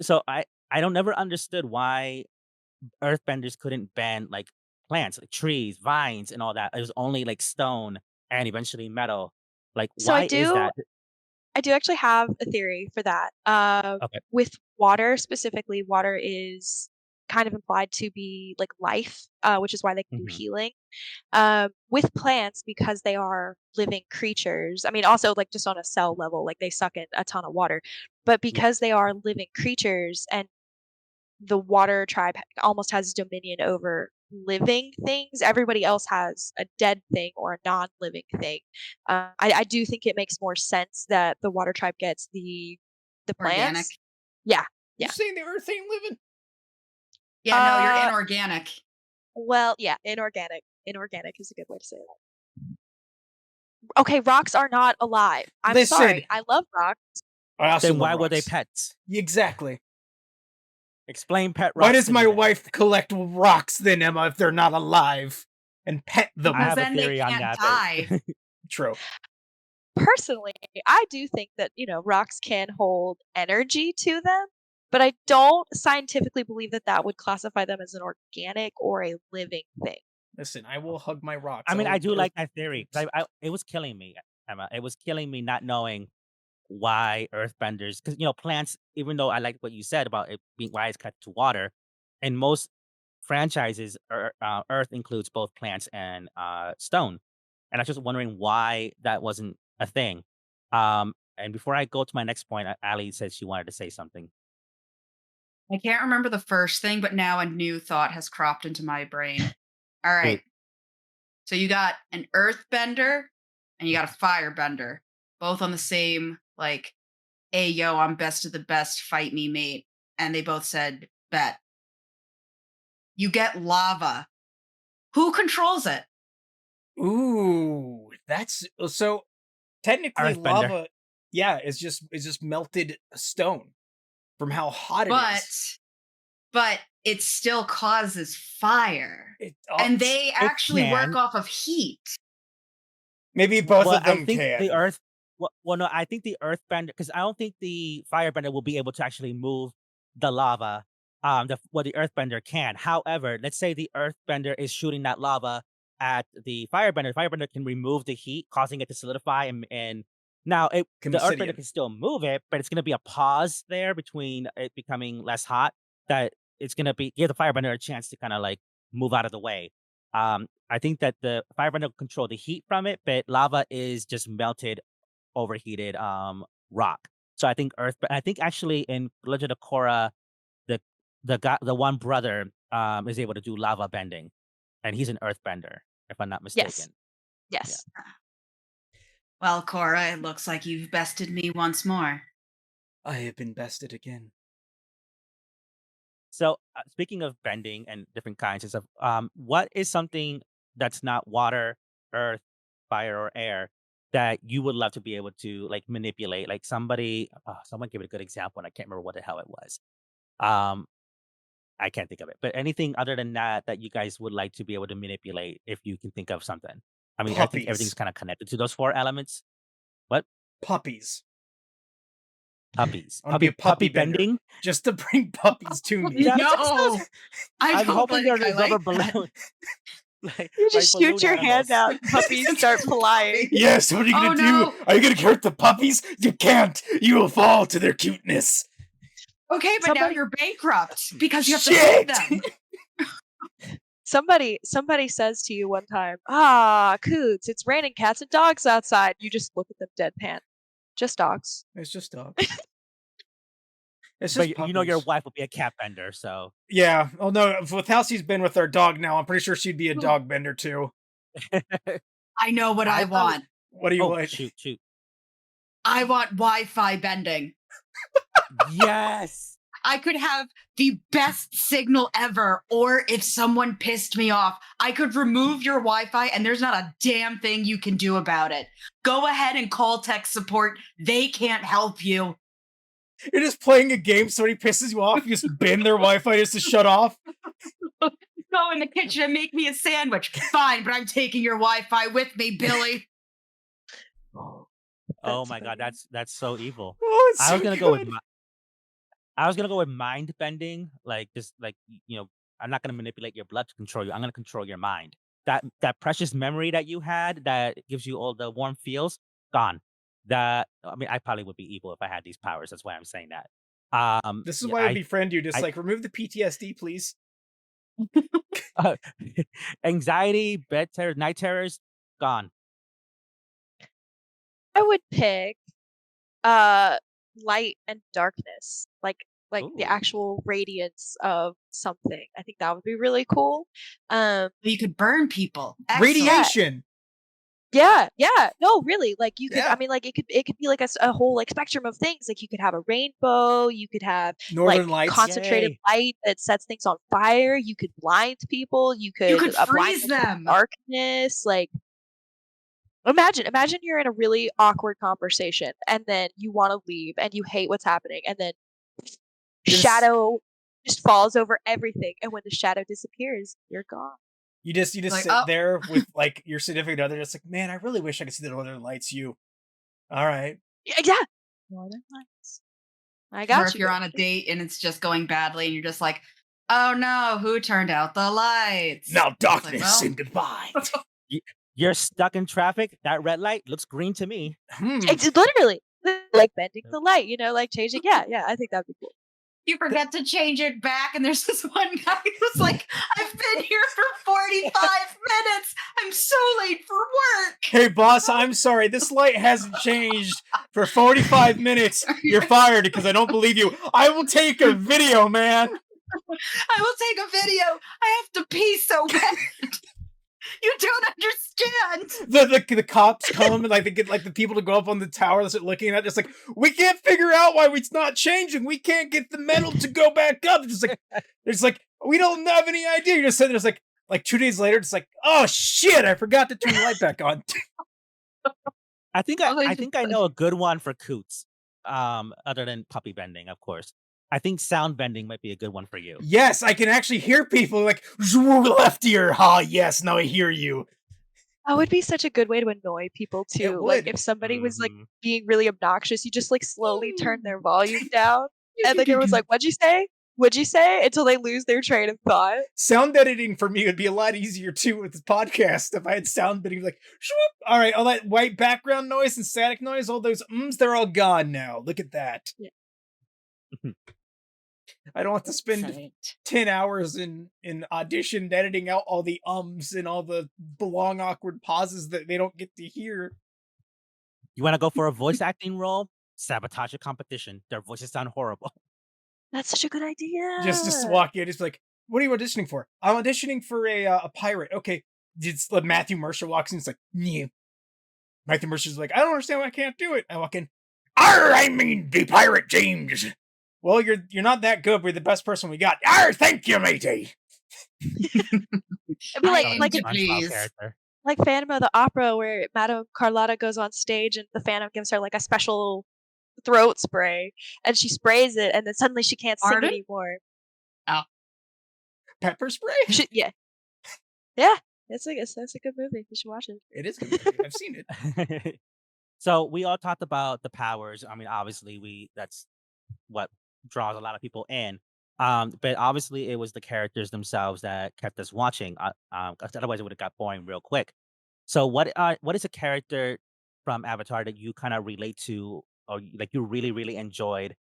So I don't never understood why earthbenders couldn't bend like plants, like trees, vines, and all that. It was only like stone and eventually metal. Like, So why is that? I do actually have a theory for that. Okay. With water specifically, water is kind of implied to be like life, which is why they can do Mhm. healing. With plants, because they are living creatures. I mean, also like just on a cell level, like they suck in a ton of water. But because they are living creatures and the water tribe almost has dominion over living things, everybody else has a dead thing or a non-living thing. I do think it makes more sense that the water tribe gets the Organic. plants. Yeah. You saying the Earth ain't living? Yeah, no, you're Uh, inorganic. Well, yeah, inorganic. Inorganic is a good way to say that. Okay, rocks are not alive. I'm Listen. sorry. I love rocks. I also Then love why were they rocks. pets? Exactly. Explain pet Why rocks does to me my then. wife collect rocks then, Emma, if they're not alive? And pet I them. Because have a then they theory on can't that. die. True. Personally, I do think that, rocks can hold energy to them, but I don't scientifically believe that that would classify them as an organic or a living thing. Listen, I will hug my rocks. I mean, I I'll do earth- like that theory. 'Cause it was killing me, Emma. It was killing me not knowing why earthbenders, because plants, even though I like what you said about it being why it's cut to water, in most franchises, earth includes both plants and stone. And I was just wondering why that wasn't a thing. And before I go to my next point, Ali said she wanted to say something. I can't remember the first thing, but now a new thought has cropped into my brain. All right. So you got an earthbender and you got a firebender, both on the same, like, hey, yo, I'm best of the best, fight me, mate. And they both said, bet. You get lava. Who controls it? Ooh, that's so technically Earthbender. lava. Yeah, is just melted stone from how hot it But is. but it still causes fire. It, And they actually work can. off of heat. maybe both Well, of them I think can. the earth. Well, no, I think the earthbender, because I don't think the firebender will be able to actually move the lava. What the earthbender can. However, let's say the earthbender is shooting that lava at the firebender. The firebender can remove the heat, causing it to solidify, and now the earthbender Obsidian. can still move it, but it's going to be a pause there between it becoming less hot. That it's going to give the firebender a chance to kind of like move out of the way. I think that the firebender will control the heat from it, but lava is just melted, overheated rock. So I think actually in Legend of Korra, the the one brother is able to do lava bending, and he's an earthbender, if I'm not mistaken. Yes. Well, Cora, it looks like you've bested me once more. I have been bested again. So speaking of bending and different kinds of stuff, what is something that's not water, earth, fire, or air that you would love to be able to like manipulate? Like someone gave it a good example, and I can't remember what the hell it was. Um, I can't think of it. But anything other than that you guys would like to be able to manipulate, if you can think of something. I mean, I think everything's Puppies. kind of connected to those four elements. What? Puppies. Puppies. I want to be a puppy bender. bending. Just to bring puppies to me. That No, just sounds- I I'm don't hoping like, they're I rubber like that. balloon. like, You just like shoot your balloon hand animals. out and puppies start flying. Yes, what are you gonna Oh, do? no. Are you gonna hurt the puppies? You can't. You will fall to their cuteness. Okay, but now Somebody- you're bankrupt because you have to Shit! feed them. Somebody says to you one time, Coots, it's raining cats and dogs outside. You just look at them deadpan. Just dogs. It's just dogs. It's But just you know your puppies. wife will be a cat bender, so Yeah. Oh no. With how she's been with our dog now, I'm pretty sure she'd be a dog bender too. I know what I want. What do you oh want? shoot. I want Wi-Fi bending. Yes. I could have the best signal ever, or if someone pissed me off, I could remove your Wi-Fi and there's not a damn thing you can do about it. Go ahead and call tech support. They can't help you. You're just playing a game, somebody pisses you off, you just bend their Wi-Fi just to shut off. Go in the kitchen and make me a sandwich. Fine, but I'm taking your Wi-Fi with me, Billy. Oh my god, that's so evil. Oh, it's I so was gonna go with good. I was gonna go with mind bending, like just like I'm not gonna manipulate your blood to control you. I'm gonna control your mind. That precious memory that you had that gives you all the warm feels, gone. I probably would be evil if I had these powers. That's why I'm saying that. This is yeah, why I befriend you. Just I- like remove the PTSD, please. Anxiety, bed terrors, night terrors, gone. I would pick light and darkness. Like the Ooh. actual radiance of something. I think that would be really cool. You could burn people. Excellent. Radiation. Yeah, no, really. Like you could, Yeah. I mean, like it could be like a whole like spectrum of things. Like you could have a rainbow, you could have Northern like Lights. concentrated Yay. light that sets things on fire. You could blind people. You could could blind freeze them with them. darkness. Like imagine you're in a really awkward conversation and then you want to leave and you hate what's happening and then Just- shadow just falls over everything, and when the shadow disappears, you're gone. You just Like, sit oh. there with like your significant other, just like, man, I really wish I could see the northern lights. You, all right? Yeah. Northern Lights. I Or got if you. you're on a date and it's just going badly and you're just like, oh no, who turned out the lights? Now It's like, darkness well, and goodbye. You're stuck in traffic. That red light looks green to me. It's literally like bending the light, like changing. Yeah, I think that'd be cool. you forget to change it back, and there's this one guy who's like, I've been here for 45 minutes. I'm so late for work. Hey, boss, I'm sorry. This light hasn't changed for 45 minutes. You're fired because I don't believe you. I will take a video, man. I will take a video. I have to pee so bad. You don't understand. The cops come and like they get like the people to go up on the tower that's looking at it, just like, we can't figure out why it's not changing. We can't get the metal to go back up. It's like we don't have any idea. You're just sitting there, like 2 days later, it's like, oh shit, I forgot to turn the light back on. I think I know a good one for Coots. Other than puppy bending, of course. I think sound bending might be a good one for you. Yes, I can actually hear people like left ear. Ha, yes, now I hear you. That would be such a good way to annoy people It too. Like would. if somebody was like being really obnoxious, you just like slowly turn their volume down, and then everyone's like, "What'd you say? What'd you say?" Until they lose their train of thought. Sound editing for me would be a lot easier too with this podcast if I had sound editing like, shwoop. All right, all that white background noise and static noise, all those they're all gone now. Look at that. Yeah. I don't have to spend 10 hours in audition editing out all the and all the long awkward pauses that they don't get to hear. You want to go for a voice acting role? Sabotage a competition. Their voices sound horrible. That's such a good idea. Just walk in, just like, what are you auditioning for? I'm auditioning for a pirate. Okay, it's like Matthew Mercer walks in. It's like, yeah. Matthew Mercer's like, I don't understand why I can't do it. I walk in. I mean the pirate James. Well, you're not that good. We're the best person we got. Thank you, matey. It'd be like Phantom of the Opera, where Madame Carlotta goes on stage and the Phantom gives her like a special throat spray, and she sprays it, and then suddenly she can't sing anymore. Oh, pepper spray? Yeah. That's a good movie. You should watch it. It is a good movie. I've seen it. So we all talked about the powers. I mean, obviously that's what draws a lot of people in. But obviously it was the characters themselves that kept us watching. 'Cause otherwise it would have got boring real quick. So what is a character from Avatar that you kind of relate to, or like you really, really enjoyed?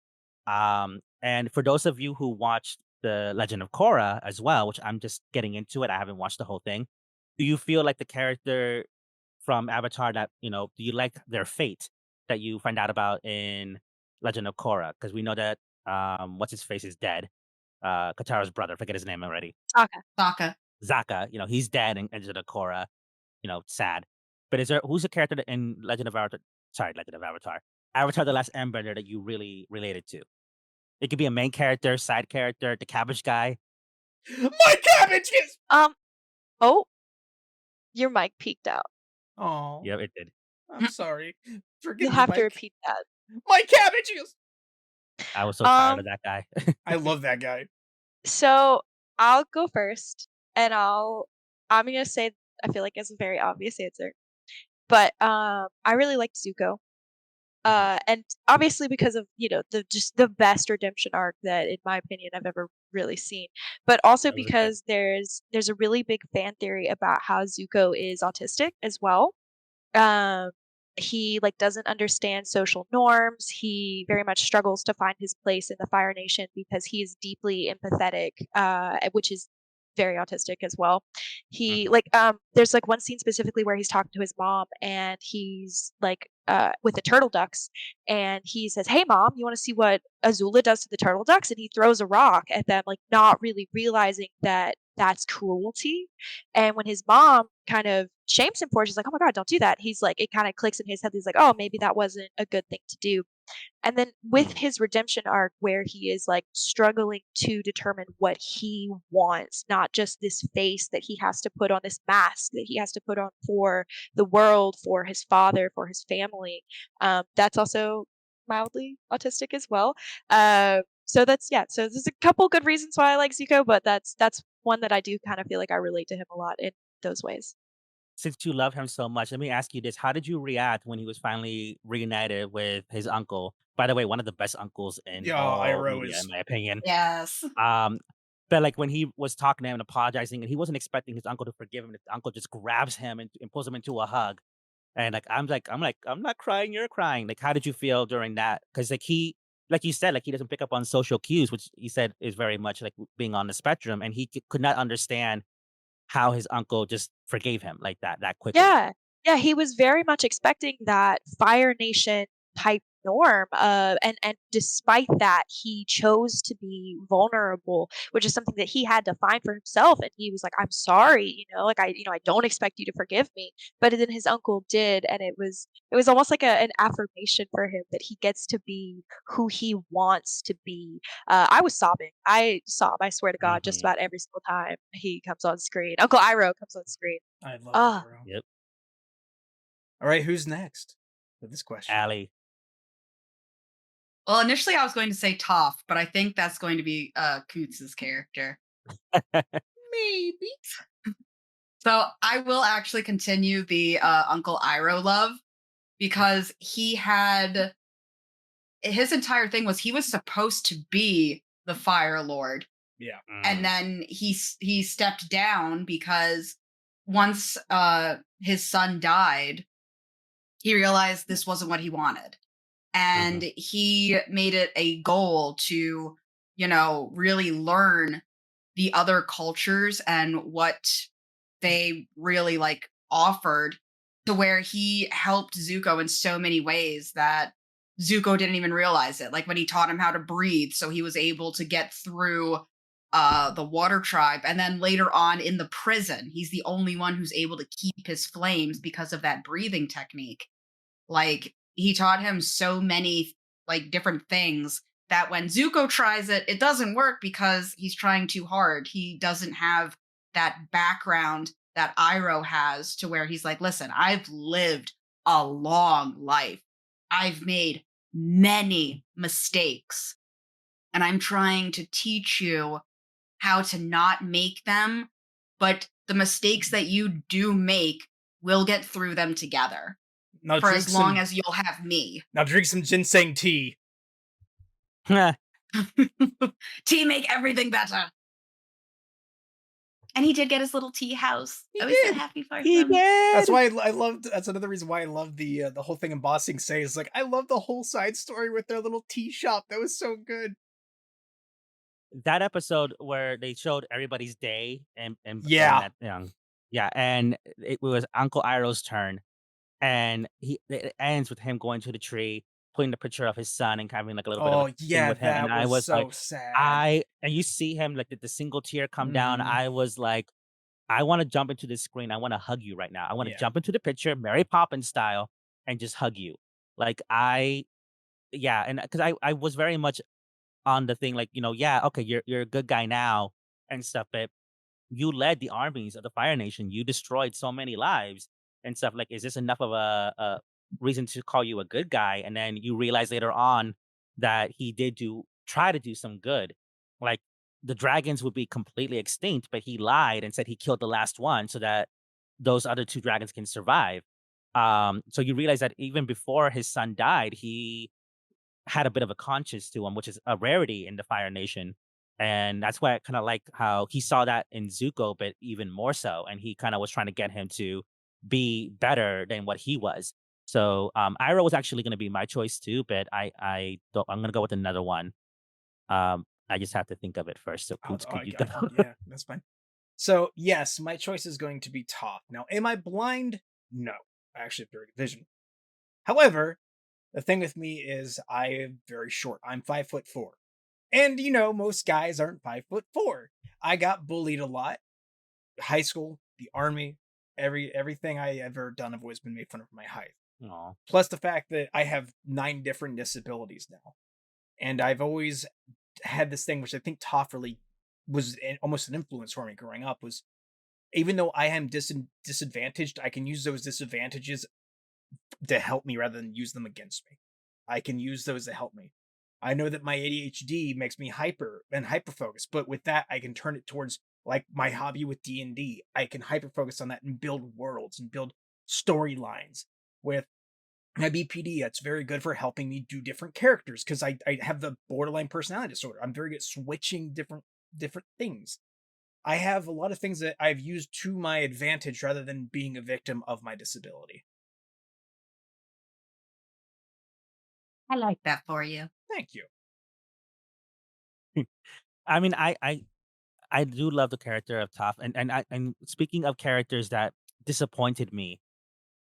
And for those of you who watched the Legend of Korra as well, which I'm just getting into it, I haven't watched the whole thing. Do you feel like the character from Avatar that, do you like their fate that you find out about in Legend of Korra? Because we know that what's his face is dead. Katara's brother, forget his name already. Sokka. Zaka, he's dead in Legend of Korra. Sad. But who's a character in Legend of Avatar? Sorry, Legend of Avatar. Avatar the Last Airbender that you really related to? It could be a main character, side character, the cabbage guy. My cabbages! Oh, your mic peaked out. Oh. Yeah, it did. I'm sorry. Forgive You'll me, have Mike. to repeat that. My cabbages! I was so tired of that guy. I love that guy. So I'll go first, and I'm gonna say I feel like it's a very obvious answer, but I really liked Zuko, and obviously because of the best redemption arc that, in my opinion, I've ever really seen, but also because there's a really big fan theory about how Zuko is autistic as well. He doesn't understand social norms. He very much struggles to find his place in the Fire Nation because he is deeply empathetic, which is very autistic as well. He there's one scene specifically where he's talking to his mom, and he's with the turtle ducks, and he says, "Hey mom, you want to see what Azula does to the turtle ducks?" And he throws a rock at them, not really realizing that that's cruelty. And when his mom kind of shames him for it, she's like, "Oh my god, don't do that." He's it kind of clicks in his head. He's like, "Oh, maybe that wasn't a good thing to do." And then with his redemption arc, where he is struggling to determine what he wants, not just this face that he has to put on, this mask that he has to put on for the world, for his father, for his family. That's also mildly autistic as well. So that's so there's a couple good reasons why I like Zuko, but that's one that I do kind of feel like I relate to him a lot in those ways. Since you love him so much, let me ask you this: how did you react when he was finally reunited with his uncle? By the way, one of the best uncles in Yeah, all Iroh media, in is my opinion. Yes. Um, but like when he was talking to him and apologizing, and he wasn't expecting his uncle to forgive him, his uncle just grabs him and pulls him into a hug. And I'm not crying, you're crying. Like, how did you feel during that? Because like like you said, like he doesn't pick up on social cues, which you said is very much like being on the spectrum, and he could not understand how his uncle just forgave him like that quickly. Yeah. Yeah, he was very much expecting that Fire Nation type norm, and despite that, he chose to be vulnerable, which is something that he had to find for himself, and he was like, "I'm sorry, like, I don't expect you to forgive me." But then his uncle did, and it was almost like an affirmation for him that he gets to be who he wants to be. I was sobbing. I sob, I swear to God, just Hmm. about every single time he comes on screen. Uncle Iroh comes on screen. I love Ah. Iroh. Yep, All right, who's next for this question? Allie. Well, initially I was going to say Toph, but I think that's going to be Coots' character. Maybe. So I will actually continue the Uncle Iroh love because he had his entire thing was he was supposed to be the Fire Lord, Yeah. and Mm, then he stepped down because once his son died, he realized this wasn't what he wanted, and mhm, he made it a goal to really learn the other cultures and what they really like offered, to where he helped Zuko in so many ways that Zuko didn't even realize it. Like when he taught him how to breathe, so he was able to get through the water tribe. And then later on in the prison, he's the only one who's able to keep his flames because of that breathing technique. Like he taught him so many like different things that when Zuko tries it, it doesn't work because he's trying too hard. He doesn't have that background that Iroh has, to where he's like, listen, I've lived a long life. I've made many mistakes, and I'm trying to teach you how to not make them. But the mistakes that you do make, we'll get through them together Now for drink as long some. as you'll have me. Now drink some ginseng tea. mhm. Tea make everything better. And he did get his little tea house. He I was so did. happy for He him. That's did. why I loved. That's another reason why I love the whole thing in Bossing Say is like I love the whole side story with their little tea shop. That was so good. That episode where they showed everybody's day and Yeah. that yeah, and it was Uncle Iroh's turn, and it ends with him going to the tree, putting the picture of his son, and having like a little bit of a Oh thing yeah, with him. And that I was was like, so sad. and you see him like the single tear come down. Hmm. I was like, I want to jump into this screen. I want to hug you right now. I want to Yeah. jump into the picture, Mary Poppins style, and just hug you. Like yeah, and because I was very much on the thing, like, yeah, okay, you're a good guy now and stuff, but you led the armies of the Fire Nation. You destroyed so many lives and stuff. Like, is this enough of a reason to call you a good guy? And then you realize later on that he did try to do some good. Like the dragons would be completely extinct, but he lied and said he killed the last one so that those other two dragons can survive. So you realize that even before his son died, he had a bit of a conscience to him, which is a rarity in the Fire Nation. And that's why I kind of like how he saw that in Zuko, but even more so. And he kind of was trying to get him to be better than what he was. So Iroh was actually going to be my choice too, but I don't. I'm going to go with another one. I just have to think of it first. So Coots, could you go? Yeah, that's fine. So yes, my choice is going to be Toph. Now, am I blind? No, I actually have very good vision. However, the thing with me is I am very short. I'm 5'4". And most guys aren't 5'4". I got bullied a lot. High school, the army, everything I ever done, I've always been made fun of for my height. Aw. Plus the fact that I have 9 different disabilities now. And I've always had this thing, which I think Toph really was almost an influence for me growing up, was even though I am disadvantaged, I can use those disadvantages to help me rather than use them against me. I can use those to help me. I know that my ADHD makes me hyper focused, but with that, I can turn it towards like my hobby with D&D. I can hyper focus on that and build worlds and build storylines. With my BPD, that's very good for helping me do different characters because I have the borderline personality disorder. I'm very good at switching different things. I have a lot of things that I've used to my advantage rather than being a victim of my disability. I like that for you. Thank you. I mean, I do love the character of Toph, and speaking of characters that disappointed me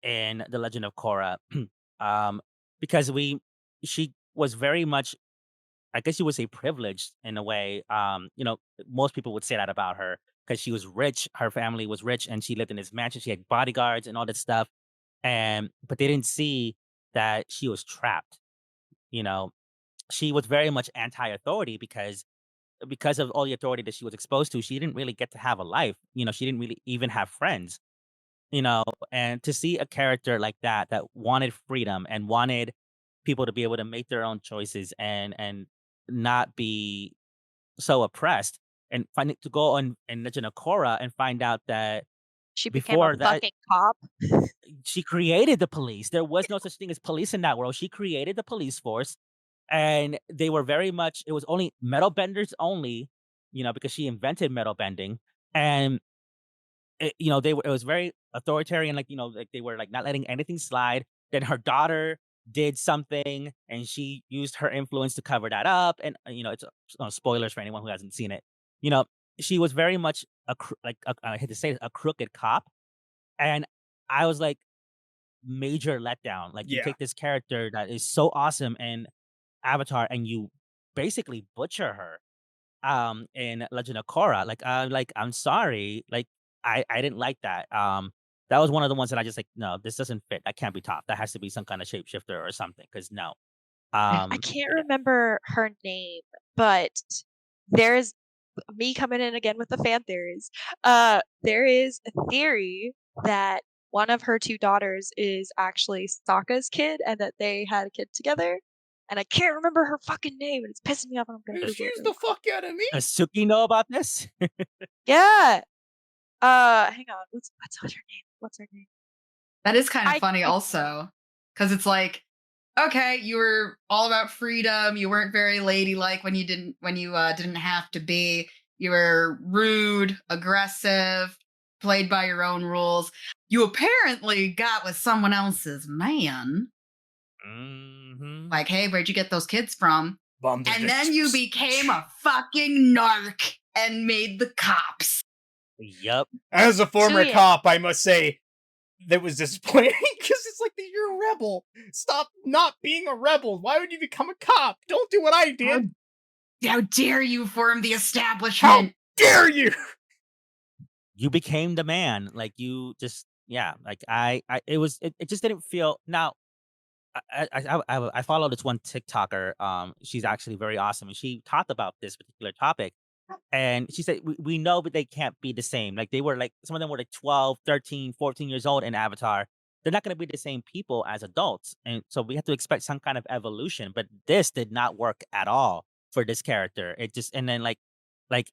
in The Legend of Korra, um, because she was very much, I guess you would say, privileged in a way. Most people would say that about her because she was rich. Her family was rich, and she lived in this mansion. She had bodyguards and all that stuff, and but they didn't see that she was trapped. You know, she was very much anti-authority because of all the authority that she was exposed to. She didn't really get to have a life. She didn't really even have friends. You know, and to see a character like that wanted freedom and wanted people to be able to make their own choices and not be so oppressed, and finding to go on in Legend of Korra and find out that She became a before that fucking cop. she created the police. There was no such thing as police in that world. She created the police force, and they were very much, it was only metal benders only, because she invented metal bending. And it was very authoritarian, like they were like not letting anything slide. Then her daughter did something, and she used her influence to cover that up. And it's spoilers for anyone who hasn't seen it. You know, she was very much I hate to say it, a crooked cop, and I was like, major letdown. Like, you Yeah. take this character that is so awesome in Avatar, and you basically butcher her in Legend of Korra. Like, I'm sorry. Like, I didn't like that. That was one of the ones that I just like, no, this doesn't fit. That can't be top. That has to be some kind of shapeshifter or something. Cause no. I can't Yeah. remember her name, but there's me coming in again with the fan theories. There is a theory that one of her two daughters is actually Sokka's kid and that they had a kid together. And I can't remember her fucking name, and it's pissing me off, and I'm gonna Google Excuse it. the fuck out of me. Does Suki know about this? Yeah. Hang on. What's her name? What's her name? That is kind of I funny also, because it's like, okay, you were all about freedom. You weren't very ladylike when you didn't have to be. You were rude, aggressive, played by your own rules. You apparently got with someone else's man. Mm-hmm. Like, hey, where'd you get those kids from? Bomb And then you became a fucking narc and made the cops. Yep. As a former Julian. cop, I must say that was disappointing because it's like you're a rebel. Stop not being a rebel. Why would you become a cop? Don't do what I did. How dare you form the establishment? How dare you? You became the man. Like, you just, yeah. Like, it just didn't feel. Now, I follow this one TikToker. She's actually very awesome, and she talked about this particular topic. And she said, we know, but they can't be the same. Like, they were like, some of them were like 12, 13, 14 years old in Avatar. They're not going to be the same people as adults. And so we have to expect some kind of evolution. But this did not work at all for this character. It just, and then like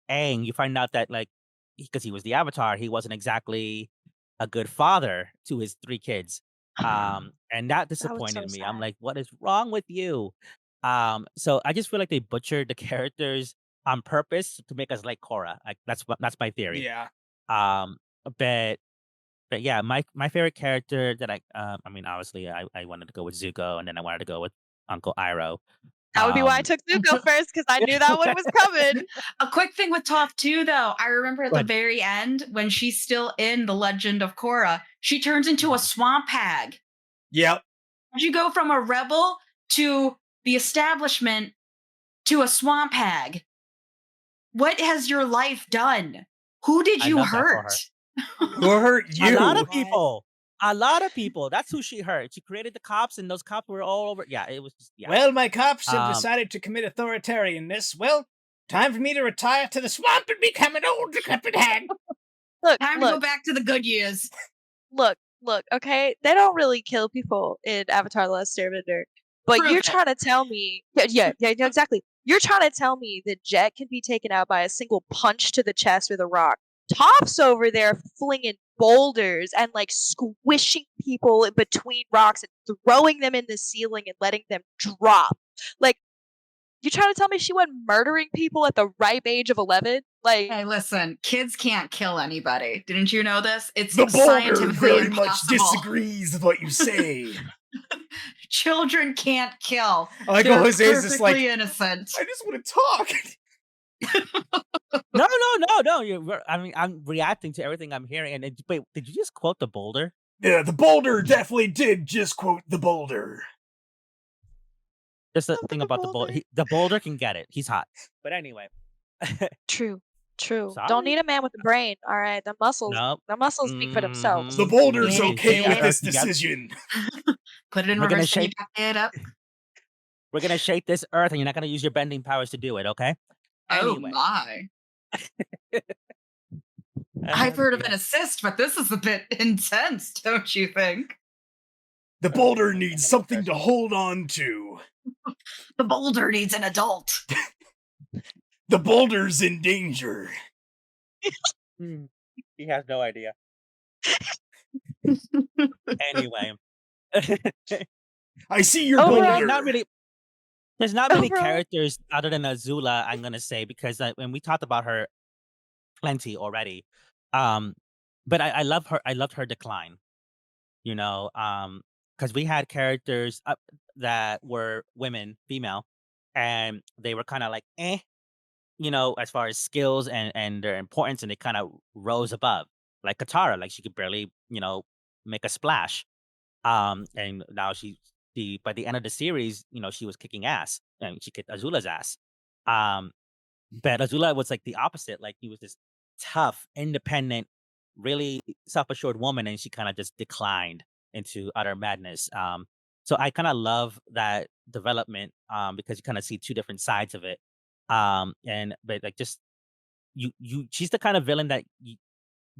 Aang, you find out that, like, because he was the Avatar, he wasn't exactly a good father to his 3 kids. And that That was so disappointed me. I'm sad. like, what is wrong with you? So I just feel like they butchered the characters on purpose to make us like Korra. Like, that's my theory. Yeah. Um, but yeah, my favorite character that I mean, obviously I wanted to go with Zuko, and then I wanted to go with Uncle Iroh. That would be why I took Zuko first, because I knew that one was coming. A quick thing with Toph too, though. I remember at the But- very end when she's still in The Legend of Korra, she turns into a swamp hag. Yep. You go from a rebel to the establishment to a swamp hag. What has your life done? Who did I you love that for hurt? Who hurt you? A lot of people. A lot of people. That's who she hurt. She created the cops, and those cops were all over. Yeah, it was just, yeah. Well, my cops have Um, decided to commit authoritarianness. Well, time for me to retire to the swamp and become an old decrepit hag. Look, Time to go look, back to the good years. look, okay? They don't really kill people in Avatar the Last Airbender, But Prove you're it. trying to tell me, yeah, exactly. You're trying to tell me that Jet can be taken out by a single punch to the chest with a rock. Top's over there flinging boulders and like squishing people in between rocks and throwing them in the ceiling and letting them drop. Like, you trying to tell me she wasn't murdering people at the ripe age of 11? Like, Hey, listen, kids can't kill anybody. Didn't you know this? It's The boulder scientifically very much impossible. disagrees with what you say. Children can't kill. I like They're how Jose's just like, perfectly innocent. I just want to talk. No. I'm reacting to everything I'm hearing. And wait, did you just quote the boulder? Yeah, the boulder definitely did just quote the boulder. Just the Quote thing the about the boulder. boulder. The boulder can get it. He's hot. But anyway. True. Don't Sorry. need a man with a brain. All right, the muscles Nope. speak for themselves. The boulder's Yeah, okay yeah. with this You got- decision. Put it in We're gonna reverse and you shape- back it up. We're gonna shake this earth, and you're not gonna use your bending powers to do it, okay? Oh Anyway. my. I've heard of an assist, but this is a bit intense, don't you think? The boulder needs something to hold on to. The boulder needs an adult. The boulder's in danger. He has no idea. Anyway. I see your Overall, boulder. Not really. There's not many Overall- characters other than Azula, I'm gonna say, because when we talked about her plenty already. But I love her. I loved her decline. You know, because we had characters that were women, female, and they were kind of like, you know, as far as skills and their importance, and they kind of rose above. Like Katara, like she could barely, you know, make a splash. And now she by the end of the series, you know, she was kicking ass, and she kicked Azula's ass. But Azula was like the opposite. Like he was this tough, independent, really self-assured woman, and she kind of just declined into utter madness. So I kind of love that development because you kind of see two different sides of it. And but like just she's the kind of villain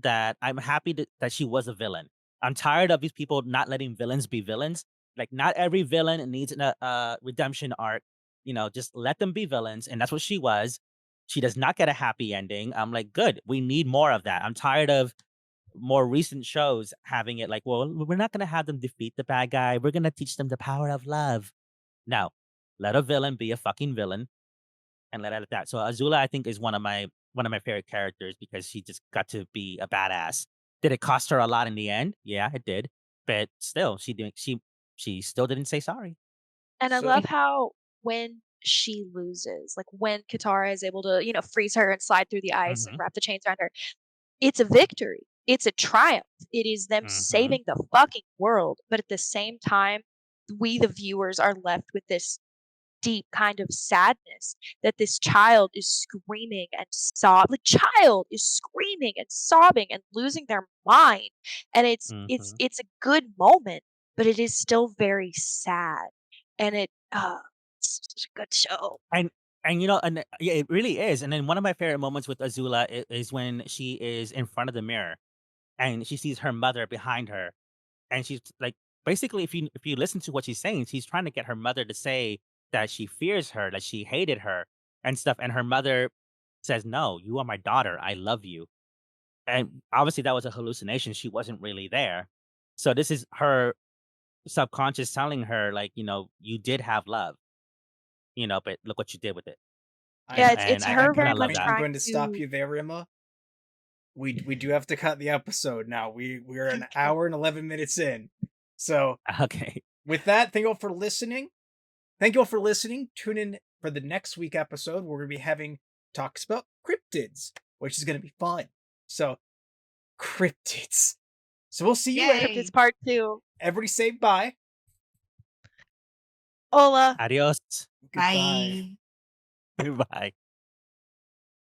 that I'm happy that she was a villain. I'm tired of these people not letting villains be villains. Like not every villain needs a redemption arc. You know, just let them be villains, and that's what she was. She does not get a happy ending. I'm like, good. We need more of that. I'm tired of more recent shows having it like, well, we're not going to have them defeat the bad guy. We're going to teach them the power of love. No, let a villain be a fucking villain, and let it at that. So Azula, I think, is one of my favorite characters because she just got to be a badass. Did it cost her a lot in the end? Yeah, it did. But still, she still didn't say sorry. And I So- love how when she loses, like when Katara is able to, freeze her and slide through the ice and Mhm. wrap the chains around her, it's a victory. It's a triumph. It is them Mhm. saving the fucking world. But at the same time, we, the viewers, are left with this deep kind of sadness that this child is screaming and sobbing. The child is screaming and sobbing and losing their mind. And it's Mhm. it's a good moment, but it is still very sad. And it's such a good show. And you know, and yeah, it really is. And then one of my favorite moments with Azula is when she is in front of the mirror and she sees her mother behind her, and she's like, basically, if you listen to what she's saying, she's trying to get her mother to say that she fears her, that she hated her and stuff. And her mother says, "No, you are my daughter. I love you." And obviously, that was a hallucination. She wasn't really there. So this is her subconscious telling her, like, you know, you did have love, you know, but look what you did with it. Yeah, And it's I her kinda very love much that. I'm trying going to stop to. you there, Emma. We do have to cut the episode now. We're an Okay. hour and 11 minutes in. So Okay. with that, thank you all for listening. Thank you all for listening. Tune in for the next week episode where we're going to be having talks about cryptids, which is going to be fun. So, cryptids. So we'll see you Yay. later. Cryptids Part 2. Everybody say bye. Hola. Adios. Goodbye. Bye. Bye.